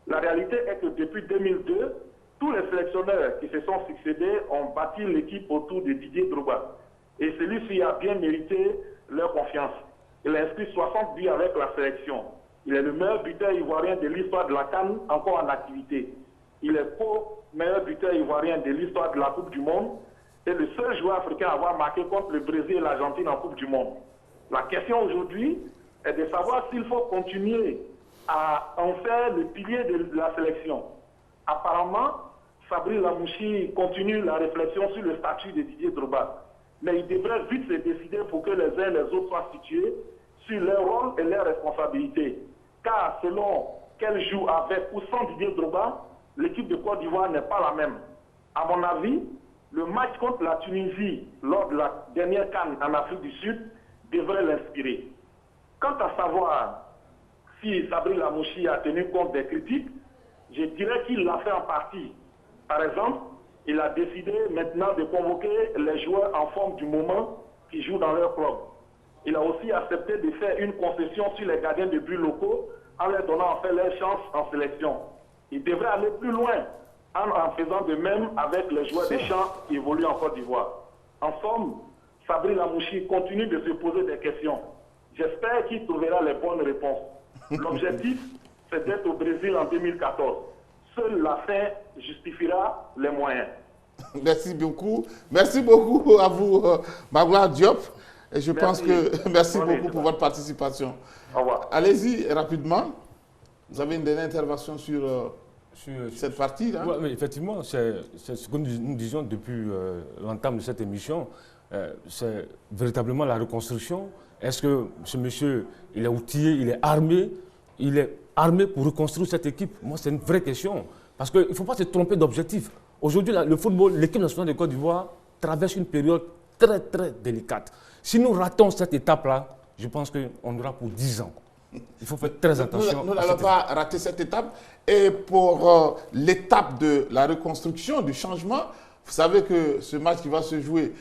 La réalité est que depuis 2002, tous les sélectionneurs qui se sont succédés ont bâti l'équipe autour de Didier Drogba. Et celui-ci a bien mérité leur confiance. Il a inscrit 60 buts avec la sélection. Il est le meilleur buteur ivoirien de l'histoire de la CAN encore en activité. Il est co-meilleur buteur ivoirien de l'histoire de la Coupe du Monde et le seul joueur africain à avoir marqué contre le Brésil et l'Argentine en Coupe du Monde. La question aujourd'hui est de savoir s'il faut continuer à en faire le pilier de la sélection. Apparemment, Sabri Lamouchi continue la réflexion sur le statut de Didier Drogba. Mais il devrait vite se décider pour que les uns et les autres soient situés sur leur rôle et leurs responsabilités. Car selon qu'elle joue avec ou sans Didier Drogba, l'équipe de Côte d'Ivoire n'est pas la même. À mon avis, le match contre la Tunisie lors de la dernière CAN en Afrique du Sud devrait l'inspirer. Quant à savoir si Sabri Lamouchi a tenu compte des critiques, je dirais qu'il l'a fait en partie. Par exemple, il a décidé maintenant de convoquer les joueurs en forme du moment qui jouent dans leur club. Il a aussi accepté de faire une concession sur les gardiens de but locaux en leur donnant en fait leur chance en sélection. Il devrait aller plus loin en faisant de même avec les joueurs des champs qui évoluent en Côte d'Ivoire. En somme, Sabri Lamouchi continue de se poser des questions. J'espère qu'il trouvera les bonnes réponses. L'objectif, c'est d'être au Brésil en 2014. Seule la fin justifiera les moyens. Merci beaucoup. Merci beaucoup à vous, Magloire Diop. Et je pense que merci beaucoup pour votre participation. Au revoir. Allez-y rapidement. Vous avez une dernière intervention sur cette partie là. Ouais, mais effectivement, c'est ce que nous disions depuis l'entame de cette émission. C'est véritablement la reconstruction. Est-ce que ce monsieur, il est outillé, il est armé pour reconstruire cette équipe? Moi, c'est une vraie question. Parce qu'il ne faut pas se tromper d'objectif. Aujourd'hui, le football, l'équipe nationale de Côte d'Ivoire traverse une période très, très délicate. Si nous ratons cette étape-là, je pense qu'on aura pour 10 ans. Il faut faire très attention. Nous n'allons pas rater cette étape. Et pour l'étape de la reconstruction, du changement, vous savez que ce match qui va se jouer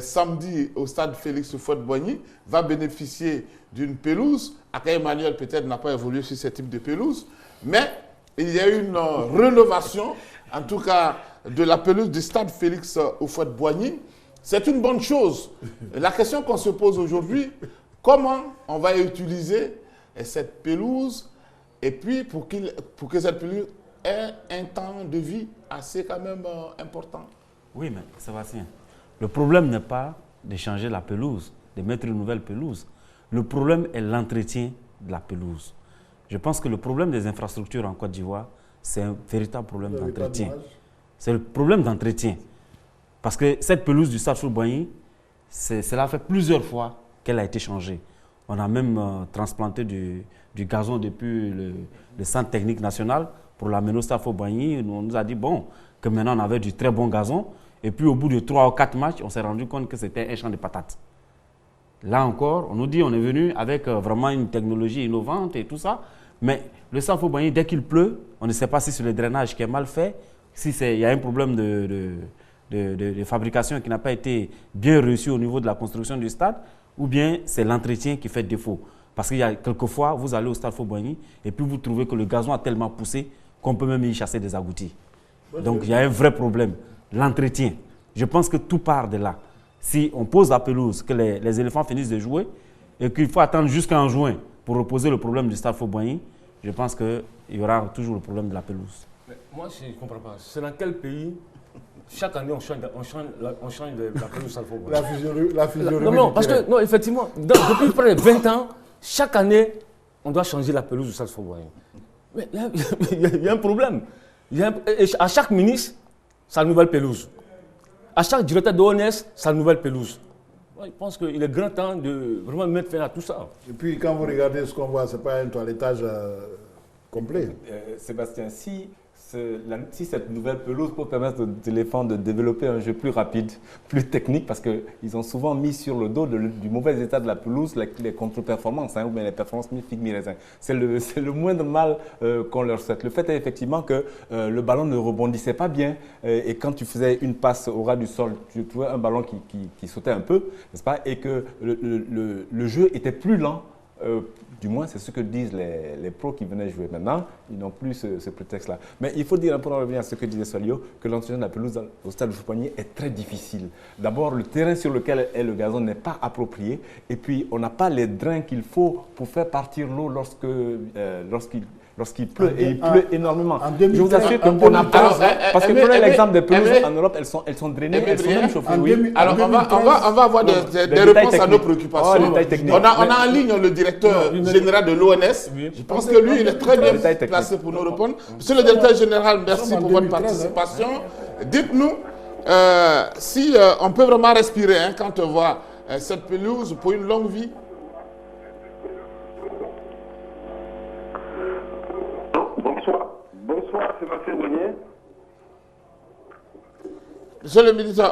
samedi au stade Félix Houphouët-Boigny va bénéficier d'une pelouse. Akaye Emmanuel peut-être n'a pas évolué sur ce type de pelouse, mais il y a une rénovation, en tout cas de la pelouse du stade Félix Houphouët-Boigny. C'est une bonne chose. La question qu'on se pose aujourd'hui, comment on va utiliser cette pelouse et puis pour que cette pelouse ait un temps de vie assez quand même important. Oui, mais Sébastien, le problème n'est pas de changer la pelouse, de mettre une nouvelle pelouse. Le problème est l'entretien de la pelouse. Je pense que le problème des infrastructures en Côte d'Ivoire, c'est un véritable problème d'entretien. C'est le problème d'entretien. Parce que cette pelouse du stade Houphouët-Boigny, cela fait plusieurs fois qu'elle a été changée. On a même transplanté du gazon depuis le centre technique national pour l'amener au stade Houphouët-Boigny. On nous a dit bon, que maintenant on avait du très bon gazon. Et puis au bout de 3 ou 4 matchs, on s'est rendu compte que c'était un champ de patates. Là encore, on nous dit on est venu avec vraiment une technologie innovante et tout ça. Mais le stade Houphouët-Boigny, dès qu'il pleut, on ne sait pas si c'est le drainage qui est mal fait, si il y a un problème de fabrication qui n'a pas été bien reçu au niveau de la construction du stade, ou bien c'est l'entretien qui fait défaut. Parce qu'il y a quelquefois, vous allez au stade Houphouët-Boigny et puis vous trouvez que le gazon a tellement poussé qu'on peut même y chasser des agoutis. Donc il y a un vrai problème. L'entretien. Je pense que tout part de là. Si on pose la pelouse, que les éléphants finissent de jouer et qu'il faut attendre jusqu'en juin pour reposer le problème du stade Houphouët-Boigny, je pense qu'il y aura toujours le problème de la pelouse. Mais moi, je ne comprends pas. C'est dans quel pays, chaque année, on change la pelouse du stade Houphouët-Boigny? La physionomie. Non, parce que, non, effectivement, depuis près de 20 ans, chaque année, on doit changer la pelouse du stade Houphouët-Boigny. Mais il y a un problème. À chaque ministre, sa nouvelle pelouse. À chaque directeur de l'ONS, sa nouvelle pelouse. Je pense qu'il est grand temps de vraiment mettre fin à tout ça. Et puis, quand vous regardez ce qu'on voit, ce n'est pas un toilettage complet. Sébastien, si cette nouvelle pelouse peut permettre aux éléphants de développer un jeu plus rapide, plus technique, parce qu'ils ont souvent mis sur le dos du mauvais état de la pelouse les contre-performances, ou bien les performances mi-figue, mi-raisin. C'est le moindre mal qu'on leur souhaite. Le fait est effectivement que le ballon ne rebondissait pas bien, et quand tu faisais une passe au ras du sol, tu trouvais un ballon qui sautait un peu, n'est-ce pas, et que le jeu était plus lent. Du moins, c'est ce que disent les pros qui venaient jouer. Maintenant, ils n'ont plus ce prétexte-là. Mais il faut dire, pour en revenir à ce que disait Solio, que l'entretien de la pelouse au stade Houphouët-Boigny est très difficile. D'abord, le terrain sur lequel est le gazon n'est pas approprié. Et puis, on n'a pas les drains qu'il faut pour faire partir l'eau lorsqu'il pleut, et il pleut énormément. Je vous assure qu'on n'a pas... Parce que prenez l'exemple des pelouses en Europe, elles sont drainées, elles sont même chauffées. Oui. Alors, on va avoir des réponses à nos préoccupations. On a en ligne le directeur général de l'ONS. Je pense que lui, il est très bien placé pour nous répondre. Monsieur le directeur général, merci pour votre participation. Dites-nous si on peut vraiment respirer quand on voit cette pelouse pour une longue vie. Bonsoir, Sébastien Bonnier. Monsieur le ministre,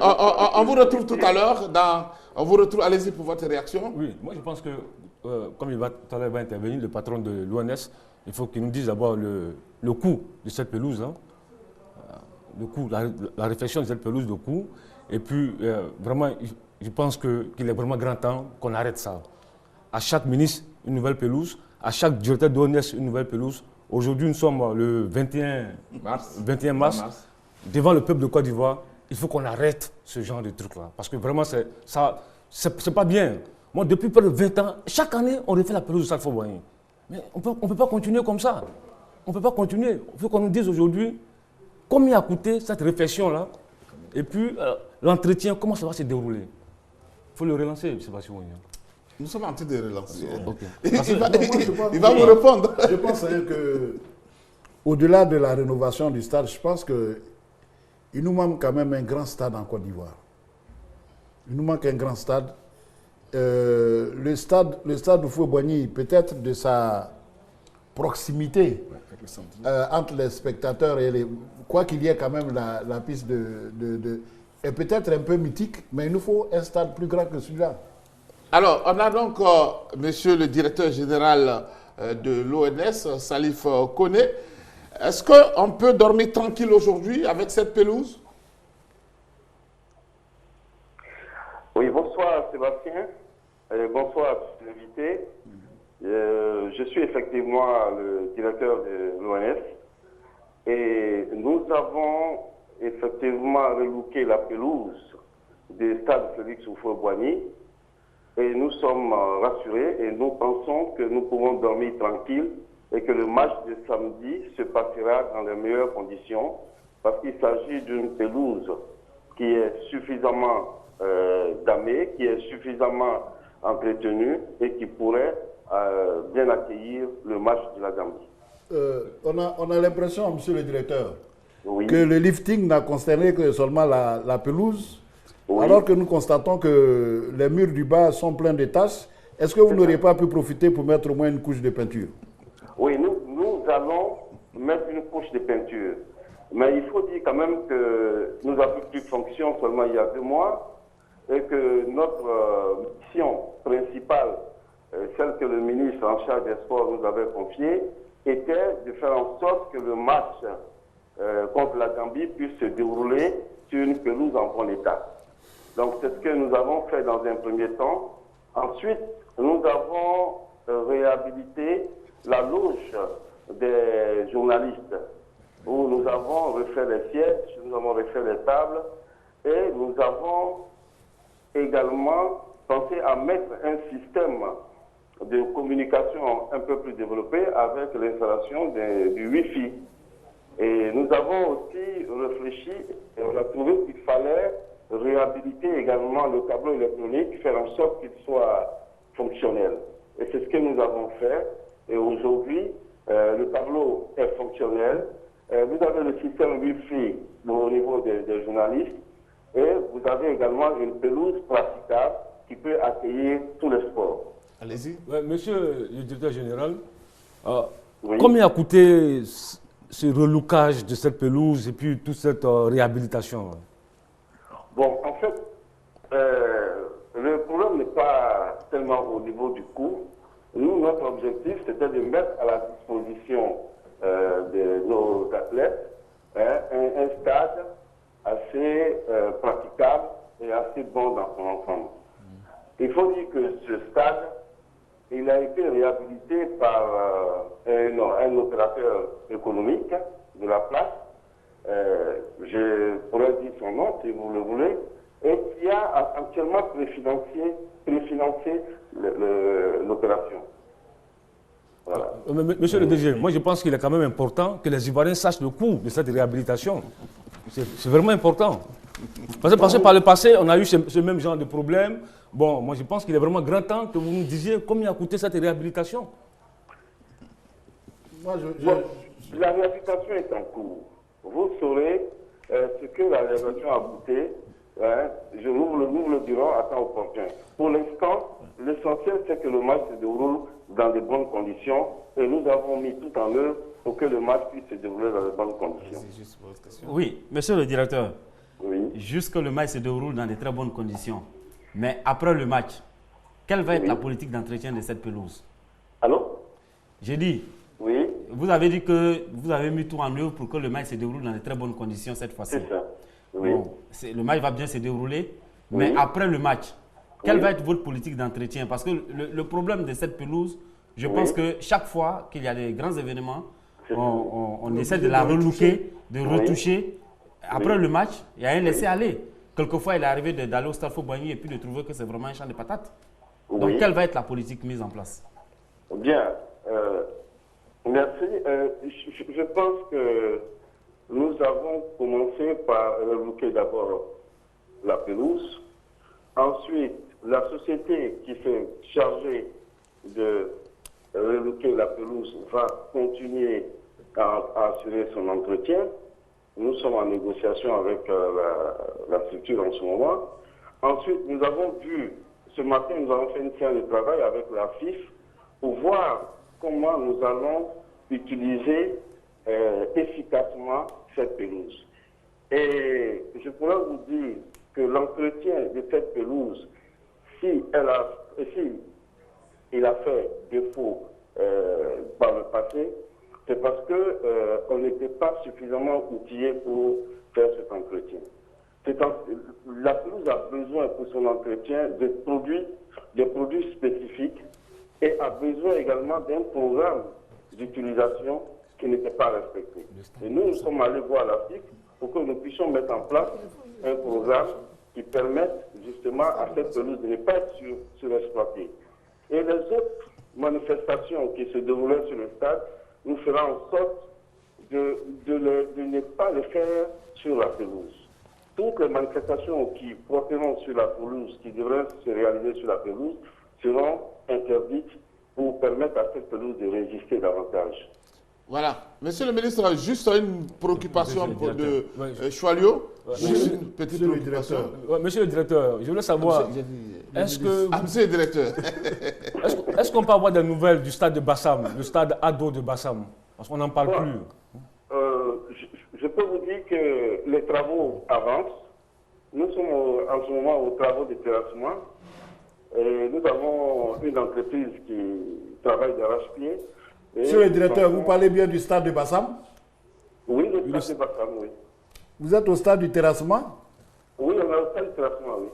on vous retrouve tout à l'heure. On vous retrouve, allez-y pour votre réaction. Oui, moi je pense que, comme il va tout à l'heure intervenir, le patron de l'ONS, il faut qu'il nous dise d'abord le coût de cette pelouse. Le coût, la réflexion de cette pelouse, le coût. Et puis, vraiment, je pense qu'il est vraiment grand temps qu'on arrête ça. À chaque ministre, une nouvelle pelouse. À chaque directeur de l'ONS, une nouvelle pelouse. Aujourd'hui, nous sommes le 21 mars. Devant le peuple de Côte d'Ivoire, il faut qu'on arrête ce genre de truc-là. Parce que vraiment, c'est pas bien. Moi, depuis près de 20 ans, chaque année, on refait la pelouse du stade Houphouët-Boigny. Mais on peut pas continuer comme ça. On ne peut pas continuer. Il faut qu'on nous dise aujourd'hui combien a coûté cette réflexion-là. Et puis, l'entretien, comment ça va se dérouler. Il faut le relancer, Sébastien Ouignan. Nous sommes en train de relancer. Okay. Il va vous répondre. Je pense que, au-delà de la rénovation du stade, je pense qu'il nous manque quand même un grand stade en Côte d'Ivoire. Il nous manque un grand stade. Le stade Houphouët-Boigny, peut-être de sa proximité entre les spectateurs et quoi qu'il y ait quand même la piste est peut-être un peu mythique, mais il nous faut un stade plus grand que celui-là. Alors, on a donc monsieur le directeur général de l'ONS, Salif Koné. Est-ce qu'on peut dormir tranquille aujourd'hui avec cette pelouse? Bonsoir à tous les invités. Je suis effectivement le directeur de l'ONS et nous avons effectivement relooké la pelouse du stade Félix Houphouët-Boigny et nous sommes rassurés et nous pensons que nous pouvons dormir tranquilles et que le match de samedi se passera dans les meilleures conditions parce qu'il s'agit d'une pelouse qui est suffisamment damée, qui est suffisamment entretenue et qui pourrait bien accueillir le match de la Gambie. On a l'impression, monsieur le directeur, Oui. que le lifting n'a concerné que seulement la pelouse, Oui. alors que nous constatons que les murs du bas sont pleins de taches. Est-ce que vous n'auriez pas pu profiter pour mettre au moins une couche de peinture? Oui, nous allons mettre une couche de peinture. Mais il faut dire quand même que nous avons pris fonction seulement il y a 2 mois et que notre mission principale, celle que le ministre en charge des sports nous avait confiée, était de faire en sorte que le match contre la Gambie puisse se dérouler sur une pelouse en bon état. Donc c'est ce que nous avons fait dans un premier temps. Ensuite, nous avons réhabilité la loge des journalistes où nous avons refait les sièges, nous avons refait les tables et nous avons également pensé à mettre un système de communication un peu plus développé avec l'installation du Wi-Fi. Et nous avons aussi réfléchi et on a trouvé qu'il fallait réhabiliter également le tableau électronique, faire en sorte qu'il soit fonctionnel. Et c'est ce que nous avons fait. Et aujourd'hui, le tableau est fonctionnel. Vous avez le système Wi-Fi au niveau des journalistes et vous avez également une pelouse praticable qui peut accueillir tous les sports. Allez-y. Ouais, monsieur le directeur général, Oui. combien a coûté ce relookage de cette pelouse et puis toute cette réhabilitation? Bon, en fait, le problème n'est pas tellement au niveau du coût. Nous, notre objectif, c'était de mettre à la disposition de nos athlètes un stade assez praticable et assez bon dans son ensemble. Il faut dire que ce stade, il a été réhabilité par un opérateur économique de la place. Je pourrais dire son nom si vous le voulez, et qui a actuellement préfinancé l'opération. Voilà. Monsieur le DG, moi je pense qu'il est quand même important que les Ivoiriens sachent le coût de cette réhabilitation. C'est vraiment important. Parce que par le passé, on a eu ce même genre de problème. Bon, moi je pense qu'il est vraiment grand temps que vous nous disiez combien a coûté cette réhabilitation. Bon, la réhabilitation est en cours. Vous saurez ce que la réhabilitation a coûté. Nous le dirons à temps opportun. Pour l'instant, l'essentiel c'est que le match se déroule dans de bonnes conditions et nous avons mis tout en œuvre pour que le match puisse se dérouler dans de bonnes conditions. Oui, monsieur le directeur, Oui. jusque le match se déroule dans de très bonnes conditions. Mais après le match, quelle va être Oui. la politique d'entretien de cette pelouse? Allô? J'ai dit, Oui, vous avez dit que vous avez mis tout en œuvre pour que le match se déroule dans de très bonnes conditions cette fois-ci. c'est ça. Oui. Bon, le match va bien se dérouler, mais Oui. après le match, quelle Oui. va être votre politique d'entretien? Parce que le problème de cette pelouse, je Oui. pense que chaque fois qu'il y a des grands événements, C'est on essaie de la relooker, de retoucher. Après le match, il y a un laisser-aller. Quelquefois, il est arrivé d'aller au Stade Houphouët-Boigny et puis de trouver que c'est vraiment un champ de patates. Donc, Oui. quelle va être la politique mise en place? Bien. Merci. Je pense que nous avons commencé par relooker d'abord la pelouse. Ensuite, la société qui s'est chargée de relooker la pelouse va continuer à assurer son entretien. Nous sommes en négociation avec la structure en ce moment. Ensuite, nous avons vu, ce matin, nous avons fait une séance de travail avec la FIF pour voir comment nous allons utiliser efficacement cette pelouse. Et je pourrais vous dire que l'entretien de cette pelouse, si il a fait défaut par le passé, c'est parce qu'on n'était pas suffisamment outillé pour faire cet entretien. La pelouse a besoin pour son entretien de produits spécifiques et a besoin également d'un programme d'utilisation qui n'était pas respecté. Et nous sommes allés voir l'Afrique pour que nous puissions mettre en place un programme qui permette justement à cette pelouse de ne pas être surexploitée. Et les autres manifestations qui se déroulaient sur le stade, nous ferons en sorte de ne pas le faire sur la pelouse. Toutes les manifestations qui porteront sur la pelouse, qui devraient se réaliser sur la pelouse, seront interdites pour permettre à cette pelouse de résister davantage. Voilà. Monsieur le ministre, juste une préoccupation de Choualio. Juste une petite préoccupation. Monsieur le directeur, je voulais savoir, est-ce que... monsieur le directeur. Est-ce qu'on peut avoir des nouvelles du stade de Bassam, le stade ado de Bassam? Parce qu'on n'en parle plus. Je peux vous dire que les travaux avancent. Nous sommes en ce moment aux travaux de terrassement. Et nous avons une entreprise qui travaille d'arrache-pied. Monsieur le directeur, vous parlez bien du stade de Bassam? Oui, le stade de Bassam, oui. Vous êtes au stade du terrassement? Oui, on est au stade du terrassement, oui.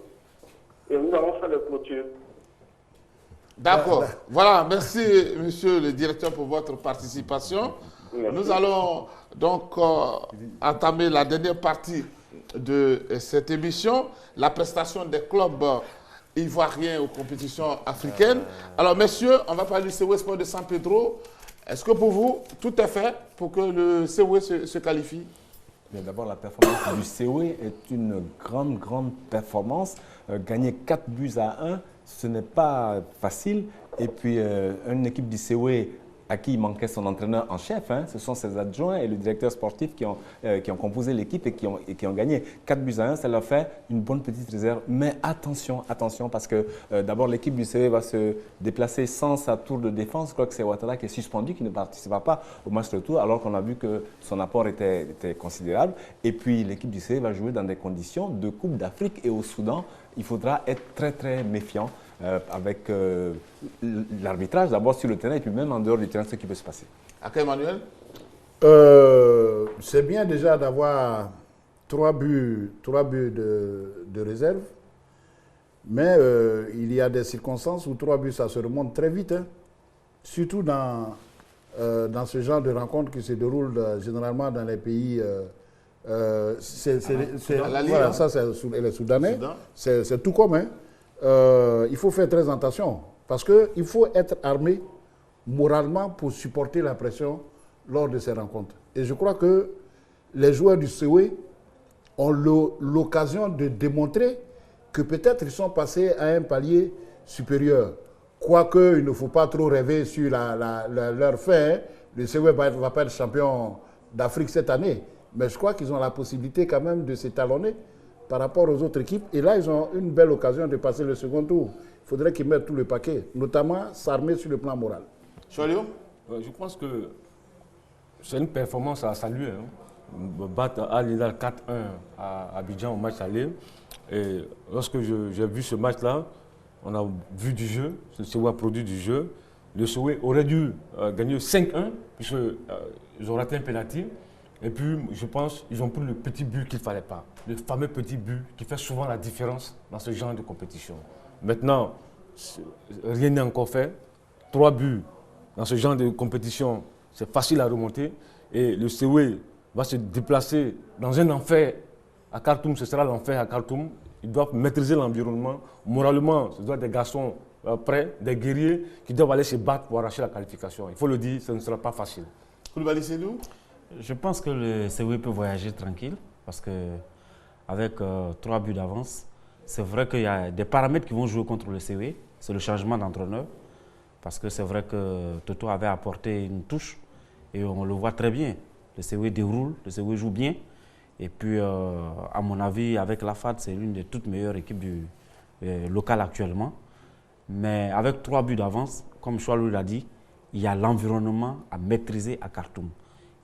Et nous avons fait les clôtures. D'accord. Voilà, merci monsieur le directeur pour votre participation. Merci. Nous allons donc entamer la dernière partie de cette émission, la prestation des clubs ivoiriens aux compétitions africaines. Alors messieurs, on va parler du COE Sport de San Pedro. Est-ce que pour vous, tout est fait pour que le COE se qualifie? D'abord, la performance du COE est une grande performance. Gagner 4-1, ce n'est pas facile. Et puis, une équipe du COE à qui il manquait son entraîneur en chef, ce sont ses adjoints et le directeur sportif qui ont composé l'équipe et qui ont gagné 4-1. Ça leur fait une bonne petite réserve. Mais attention, parce que d'abord, l'équipe du COE va se déplacer sans sa tour de défense. Je crois que c'est Ouattara qui est suspendu, qui ne participera pas au match retour, alors qu'on a vu que son apport était considérable. Et puis, l'équipe du COE va jouer dans des conditions de Coupe d'Afrique et au Soudan. Il faudra être très méfiant avec l'arbitrage, d'abord sur le terrain et puis même en dehors du terrain, ce qui peut se passer. Aka Emmanuel, c'est bien déjà d'avoir 3 buts de réserve, mais il y a des circonstances où 3 buts, ça se remonte très vite, surtout dans ce genre de rencontres qui se déroulent généralement dans les pays... voilà, ça c'est les Soudanais, c'est tout commun. Il faut faire très attention parce qu'il faut être armé moralement pour supporter la pression lors de ces rencontres. Et je crois que les joueurs du COE ont l'occasion de démontrer que peut-être ils sont passés à un palier supérieur. Quoique, il ne faut pas trop rêver sur leur fait. Le COE va pas être champion d'Afrique cette année. Mais je crois qu'ils ont la possibilité quand même de s'étalonner par rapport aux autres équipes. Et là, ils ont une belle occasion de passer le second tour. Il faudrait qu'ils mettent tout le paquet, notamment s'armer sur le plan moral. Cholio, je pense que c'est une performance à saluer. Battre Al Hilal 4-1 à Abidjan au match aller. Et lorsque j'ai vu ce match-là, on a vu du jeu, le COE a produit du jeu. Le COE aurait dû gagner 5-1, puisqu'ils ont raté un pénalty. Et puis, je pense qu'ils ont pris le petit but qu'il ne fallait pas. Le fameux petit but qui fait souvent la différence dans ce genre de compétition. Maintenant, rien n'est encore fait. 3 buts dans ce genre de compétition, c'est facile à remonter. Et le COE va se déplacer dans un enfer à Khartoum. Ce sera l'enfer à Khartoum. Ils doivent maîtriser l'environnement. Moralement, ce doivent être des garçons prêts, des guerriers qui doivent aller se battre pour arracher la qualification. Il faut le dire, ce ne sera pas facile. Koulibaly Seydou? Je pense que le COE peut voyager tranquille parce qu'avec 3 buts d'avance, c'est vrai qu'il y a des paramètres qui vont jouer contre le COE. C'est le changement d'entraîneur parce que c'est vrai que Toto avait apporté une touche et on le voit très bien. Le COE déroule, le COE joue bien. Et puis, à mon avis, avec la FAD, c'est l'une des toutes meilleures équipes locales actuellement. Mais avec 3 buts d'avance, comme Choualou l'a dit, il y a l'environnement à maîtriser à Khartoum.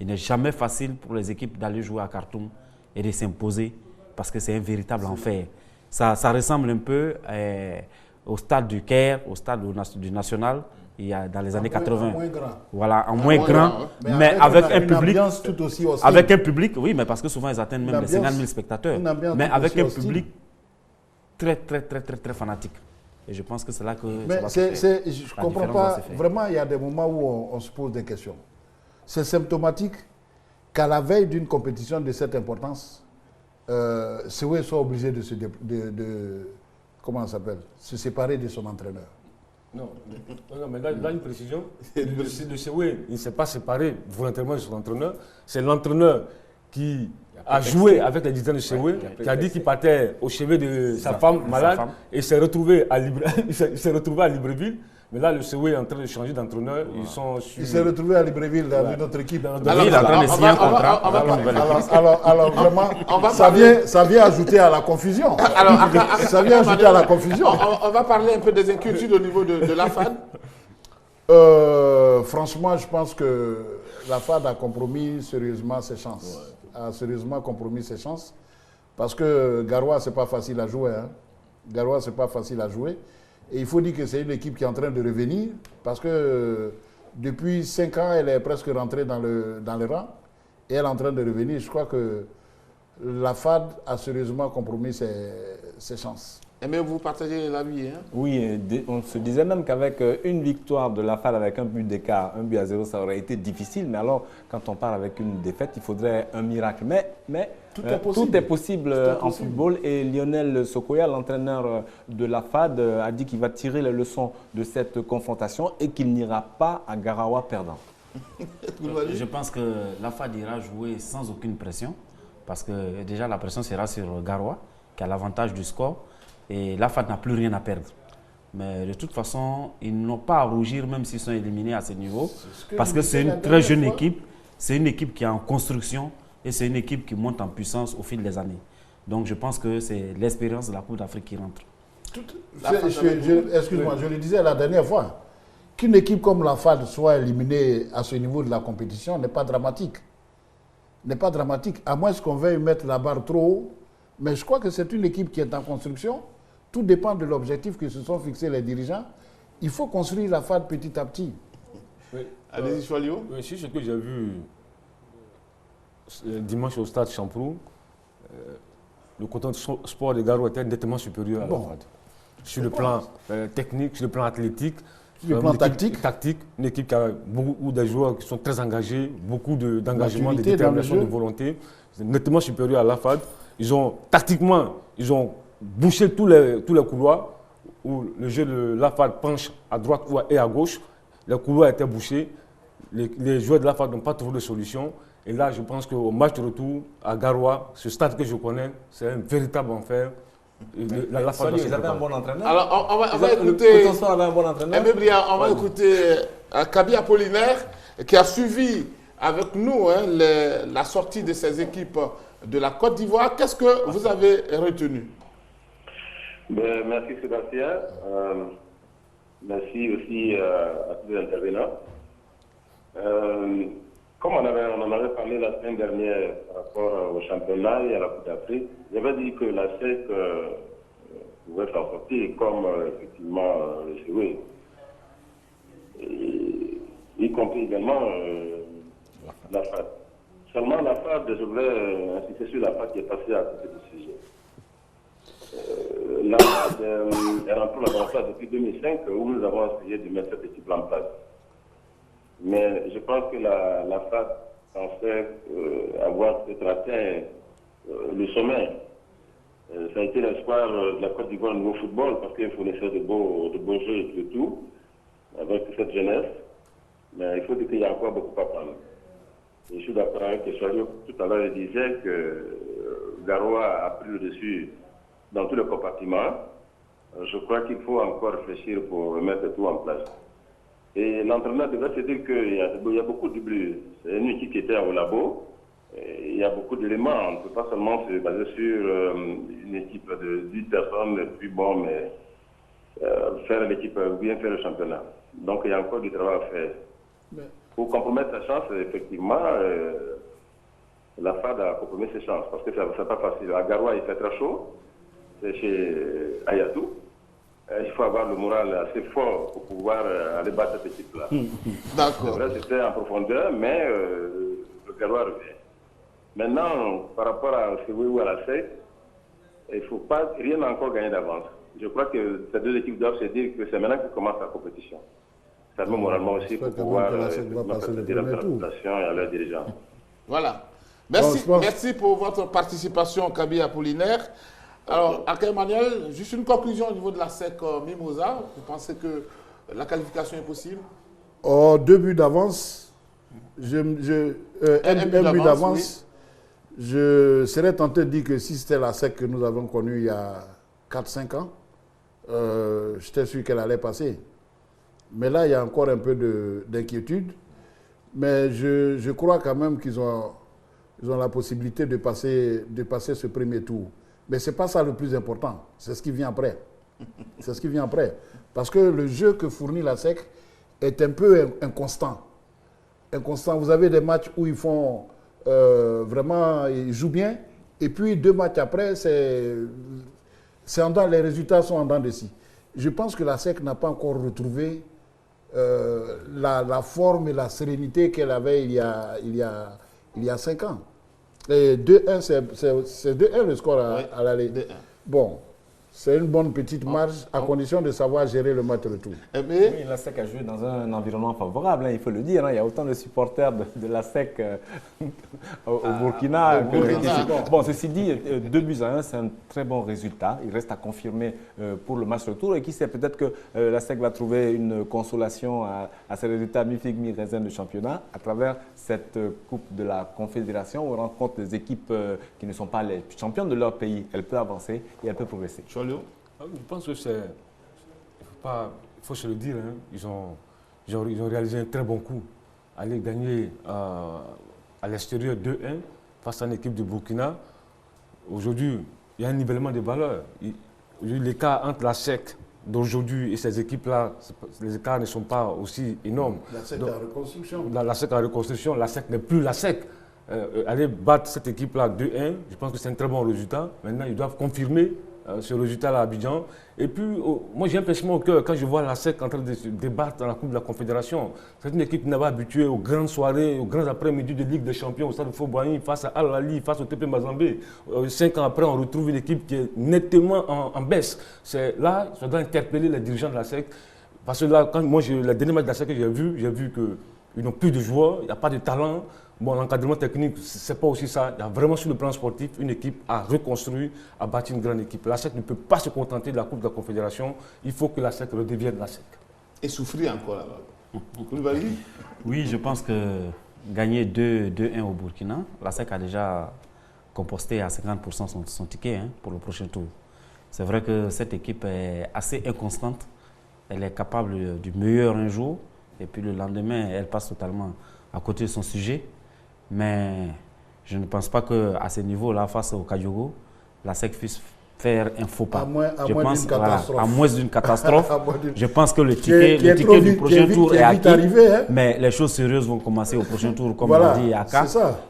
Il n'est jamais facile pour les équipes d'aller jouer à Khartoum et de s'imposer parce que c'est un véritable enfer. Ça ressemble un peu au stade du Caire, au stade du National, il y a dans les années 80. En moins grand. Voilà, en moins grand, mais avec un public. Tout aussi hostile. Avec un public, oui, mais parce que souvent ils atteignent même les 50 000 spectateurs. Mais avec un public très fanatique. Et je pense que c'est là que. Mais je ne comprends pas. Vraiment, il y a des moments où on se pose des questions. C'est symptomatique qu'à la veille d'une compétition de cette importance, Sewe soit obligé de se séparer de son entraîneur. Non, mais là, une précision. De Sewe, il ne s'est pas séparé volontairement de son entraîneur. C'est l'entraîneur qui a joué avec les dirigeants de Sewe, qui a dit qu'il partait au chevet de sa femme malade et s'est retrouvé à Libreville. Mais là, le Sewe est en train de changer d'entraîneur. Il s'est retrouvé à Libreville dans une autre équipe. Il est en train de signer un contrat. Alors vraiment, ça vient ajouter à la confusion. Ça vient ajouter à la confusion. On va parler un peu des inquiétudes au niveau de la FAD. Franchement, je pense que la FAD a compromis sérieusement ses chances. Parce que Garoua, ce n'est pas facile à jouer. Garoua, ce n'est pas facile à jouer. Et il faut dire que c'est une équipe qui est en train de revenir parce que depuis 5 ans, elle est presque rentrée dans le rang et elle est en train de revenir. Je crois que la FAD a sérieusement compromis ses chances. Mais vous partagez l'avis, hein? Oui, on se disait même qu'avec une victoire de la FAD avec un but d'écart, 1-0, ça aurait été difficile. Mais alors, quand on part avec une défaite, il faudrait un miracle. Mais tout est possible en football. Et Lionel Sokoya, l'entraîneur de la FAD, a dit qu'il va tirer les leçons de cette confrontation et qu'il n'ira pas à Garawa perdant. Je pense que la FAD ira jouer sans aucune pression. Parce que déjà, la pression sera sur Garoua, qui a l'avantage du score. Et la FAD n'a plus rien à perdre. Mais de toute façon, ils n'ont pas à rougir même s'ils sont éliminés à ce niveau. Parce que c'est une très jeune équipe. C'est une équipe qui est en construction et c'est une équipe qui monte en puissance au fil des années. Donc je pense que c'est l'expérience de la Coupe d'Afrique qui rentre. Excuse-moi, je le disais la dernière fois. Qu'une équipe comme la FAD soit éliminée à ce niveau de la compétition n'est pas dramatique. N'est pas dramatique, à moins qu'on veuille mettre la barre trop haut. Mais je crois que c'est une équipe qui est en construction. Tout dépend de l'objectif que se sont fixés les dirigeants. Il faut construire la FAD petit à petit. Oui. Allez-y, Choilio. Oui, c'est ce que j'ai vu dimanche au stade Champrou. Le côté sport de Garoua était nettement supérieur à la FAD. Sur le plan technique, sur le plan athlétique. Sur le plan tactique. Une équipe qui a beaucoup de joueurs qui sont très engagés, beaucoup d'engagement, de détermination, de volonté. C'est nettement supérieur à la FAD. Tactiquement, ils ont bouché tous les couloirs où le jeu de la FAD penche à droite et à gauche. Les couloirs étaient bouchés. Les joueurs de la FAD n'ont pas trouvé de solution. Et là, je pense qu'au match de retour à Garoua, ce stade que je connais, c'est un véritable enfer. Ils avaient un bon entraîneur. Alors, on va écouter. On va écouter Kaby Apollinaire qui a suivi avec nous la sortie de ces équipes de la Côte d'Ivoire. Qu'est-ce que vous avez retenu? Merci Sébastien. Merci aussi à tous les intervenants. Comme on en avait parlé la semaine dernière par rapport au championnat et à la Coupe d'Afrique, j'avais dit que la SEC pouvait s'en sortir comme effectivement le CEW. Y compris également la FAD. Seulement la FAD, je voulais insister sur la FAD qui est passée à côté du sujet. La FAD est rentrée dans la FAD depuis 2005 où nous avons essayé de mettre cette équipe en place. Mais je pense que la FAD pensait avoir peut-être atteint le sommet. Ça a été l'espoir de la Côte d'Ivoire au niveau football parce qu'il fournissait de beaux jeux et tout avec cette jeunesse. Mais il faut dire qu'il y a encore beaucoup à prendre. Je suis d'accord avec Choilio. Tout à l'heure, il disait que Garoua a pris le dessus dans tous les compartiments. Je crois qu'il faut encore réfléchir pour mettre tout en place. Et l'entraîneur devrait se dire qu'il y a beaucoup de bruit. C'est une équipe qui était au labo. Et il y a beaucoup d'éléments. On ne peut pas seulement se baser sur une équipe de 10 personnes, et puis bon, mais faire l'équipe, bien faire le championnat. Donc il y a encore du travail à faire. Pour compromettre sa chance, effectivement, la FAD a compromis ses chances parce que ce n'est pas facile. À Garoua, il fait très chaud. C'est chez Ayatou. il faut avoir le moral assez fort pour pouvoir aller battre cette équipe-là. D'accord. C'est vrai, c'était en profondeur, mais le gallois revient. Maintenant, par rapport à Séville ou à la SEC, il ne faut pas, rien n'a encore gagné d'avance. Je crois que ces deux équipes doivent se dire que c'est maintenant que commence la compétition. Ça me moralement aussi pour pouvoir dire la présentation et à leurs dirigeants. Voilà. Merci, merci pour votre participation, Kaby Apollinaire. Alors, Hakim Emmanuel, juste une conclusion au niveau de la SEC Mimosa. Vous pensez que la qualification est possible? Oh, 2 buts d'avance. Un but d'avance. Oui. Je serais tenté de dire que si c'était la SEC que nous avons connue il y a 4-5 ans, j'étais sûr qu'elle allait passer. Mais là, il y a encore un peu d'inquiétude. Mais je crois quand même qu'ils ont la possibilité de passer ce premier tour. Mais ce n'est pas ça le plus important. C'est ce qui vient après. C'est ce qui vient après. Parce que le jeu que fournit la SEC est un peu inconstant. Vous avez des matchs où ils font vraiment, ils jouent bien. Et puis 2 matchs après, les résultats sont en dents de scie. Je pense que la SEC n'a pas encore retrouvé la forme et la sérénité qu'elle avait il y a 5 ans. Et 2-1, c'est 2-1 le score à l'aller. Bon, c'est une bonne petite marge à condition de savoir gérer le match retour. Oui, la SEC a joué dans un environnement favorable, hein, il faut le dire. Hein. Il y a autant de supporters de la SEC au Burkina. Bon, ceci dit, 2-1, c'est un très bon résultat. Il reste à confirmer pour le match retour. Et qui sait, peut-être que la SEC va trouver une consolation à ces résultats mi-figue, mi-raisin de championnat à travers cette Coupe de la Confédération où on rencontre des équipes qui ne sont pas les champions de leur pays. Elle peut avancer et elle peut progresser. Je pense que c'est... Il faut se le dire, hein, ils ont réalisé un très bon coup. Aller gagner à l'extérieur 2-1 face à une équipe de Burkina. Aujourd'hui, il y a un nivellement des valeurs. L'écart entre la SEC d'aujourd'hui et ces équipes-là, les écarts ne sont pas aussi énormes. La SEC en reconstruction. La SEC en reconstruction, la SEC n'est plus la SEC. Aller battre cette équipe-là 2-1, je pense que c'est un très bon résultat. Maintenant, ils doivent confirmer ce résultat-là à Abidjan. Et puis, moi j'ai l'impression au cœur, quand je vois la SEC en train de se débattre dans la Coupe de la Confédération, c'est une équipe qui n'avait habitué aux grandes soirées, aux grands après-midi de Ligue des Champions, au Stade de Fort-Boigny, face à Al-Ali, face au TP Mazembe. 5 ans après, on retrouve une équipe qui est nettement en baisse. Là, ça doit interpeller les dirigeants de la SEC. Parce que là, le dernier match de la SEC que j'ai vu qu'ils n'ont plus de joueurs, il n'y a pas de talent. Bon, l'encadrement technique, ce n'est pas aussi ça. Il y a vraiment sur le plan sportif une équipe à reconstruire, à bâtir une grande équipe. La SEC ne peut pas se contenter de la Coupe de la Confédération. Il faut que la SEC redevienne la SEC. Et souffrir encore là-bas. Oui, je pense que gagner 2-1 au Burkina, la SEC a déjà composté à 50% son ticket pour le prochain tour. C'est vrai que cette équipe est assez inconstante. Elle est capable du meilleur un jour et puis le lendemain, elle passe totalement à côté de son sujet. Mais je ne pense pas qu'à ce niveau-là, face au Kadiogo, la SEC puisse faire un faux pas. À moins d'une catastrophe. Je pense que le ticket du prochain tour est acquis. Mais les choses sérieuses vont commencer au prochain tour, comme l'a dit Aka.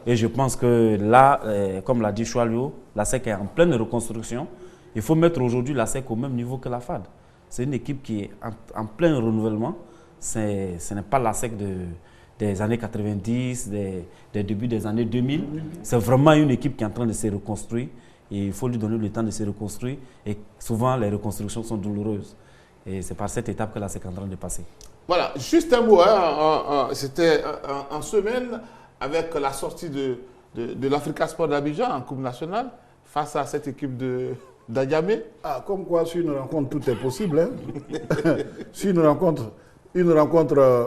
Et je pense que là, comme l'a dit Choualio, la SEC est en pleine reconstruction. Il faut mettre aujourd'hui la SEC au même niveau que la FAD. C'est une équipe qui est en plein renouvellement. Ce n'est pas la SEC des années 90, des débuts des années 2000. C'est vraiment une équipe qui est en train de se reconstruire. Et il faut lui donner le temps de se reconstruire. Et souvent, les reconstructions sont douloureuses. Et c'est par cette étape que la SEC est en train de passer. Voilà, juste un mot. C'était en semaine avec la sortie de l'Africa Sport d'Abidjan en Coupe nationale face à cette équipe d'Adjamé. Comme quoi, sur une rencontre, tout est possible. Hein. Sur une rencontre,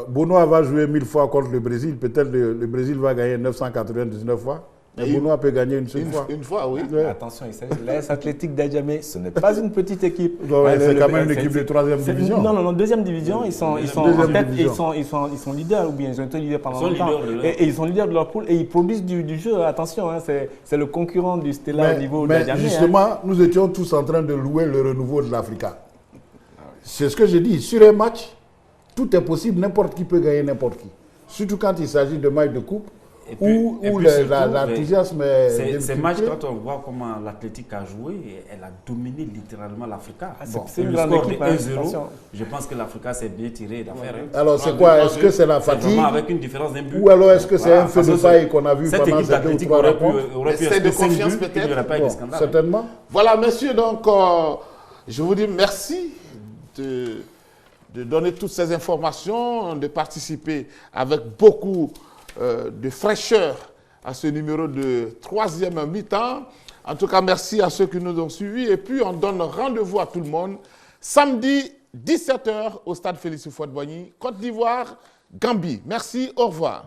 Benoît va jouer 1000 fois contre le Brésil. Peut-être le Brésil va gagner 999 fois. Et Benoît peut gagner une seule fois. Une fois, oui. Ouais. Attention, il s'agit de l'AS Athletic d'Adjamé. Ce n'est pas une petite équipe. C'est quand même une équipe de 3e division. Non, 2e division. Ils sont en tête et ils sont leaders, ou bien ils ont été leaders pendant longtemps. Et ils sont leaders de leur poule et ils produisent du jeu. Attention, hein, c'est le concurrent du Stella au niveau d'Adjamé. Mais justement, nous étions tous en train de louer le renouveau de l'Africa. C'est ce que je dis. Sur un match, tout est possible. N'importe qui peut gagner n'importe qui. Surtout quand il s'agit de matchs de coupe, où l'enthousiasme est... Ces matchs, quand on voit comment l'Athletic a joué, elle a dominé littéralement l'Africa. C'est une le grande score équipe, de 1-0, hein, je pense que l'Africa s'est bien tiré d'affaire. Alors c'est quoi? Est-ce que c'est la fatigue? Avec une différence d'un but. Ou alors est-ce que c'est un feu de paille qu'on a vu pendant ces 2 ou 3 rencontres? C'est de confiance peut-être. Certainement. Voilà, messieurs, donc je vous dis merci de donner toutes ces informations, de participer avec beaucoup de fraîcheur à ce numéro de 3e mi-temps. En tout cas, merci à ceux qui nous ont suivis. Et puis, on donne rendez-vous à tout le monde samedi 17h au stade Félix Houphouët-Boigny, Côte d'Ivoire, Gambie. Merci, au revoir.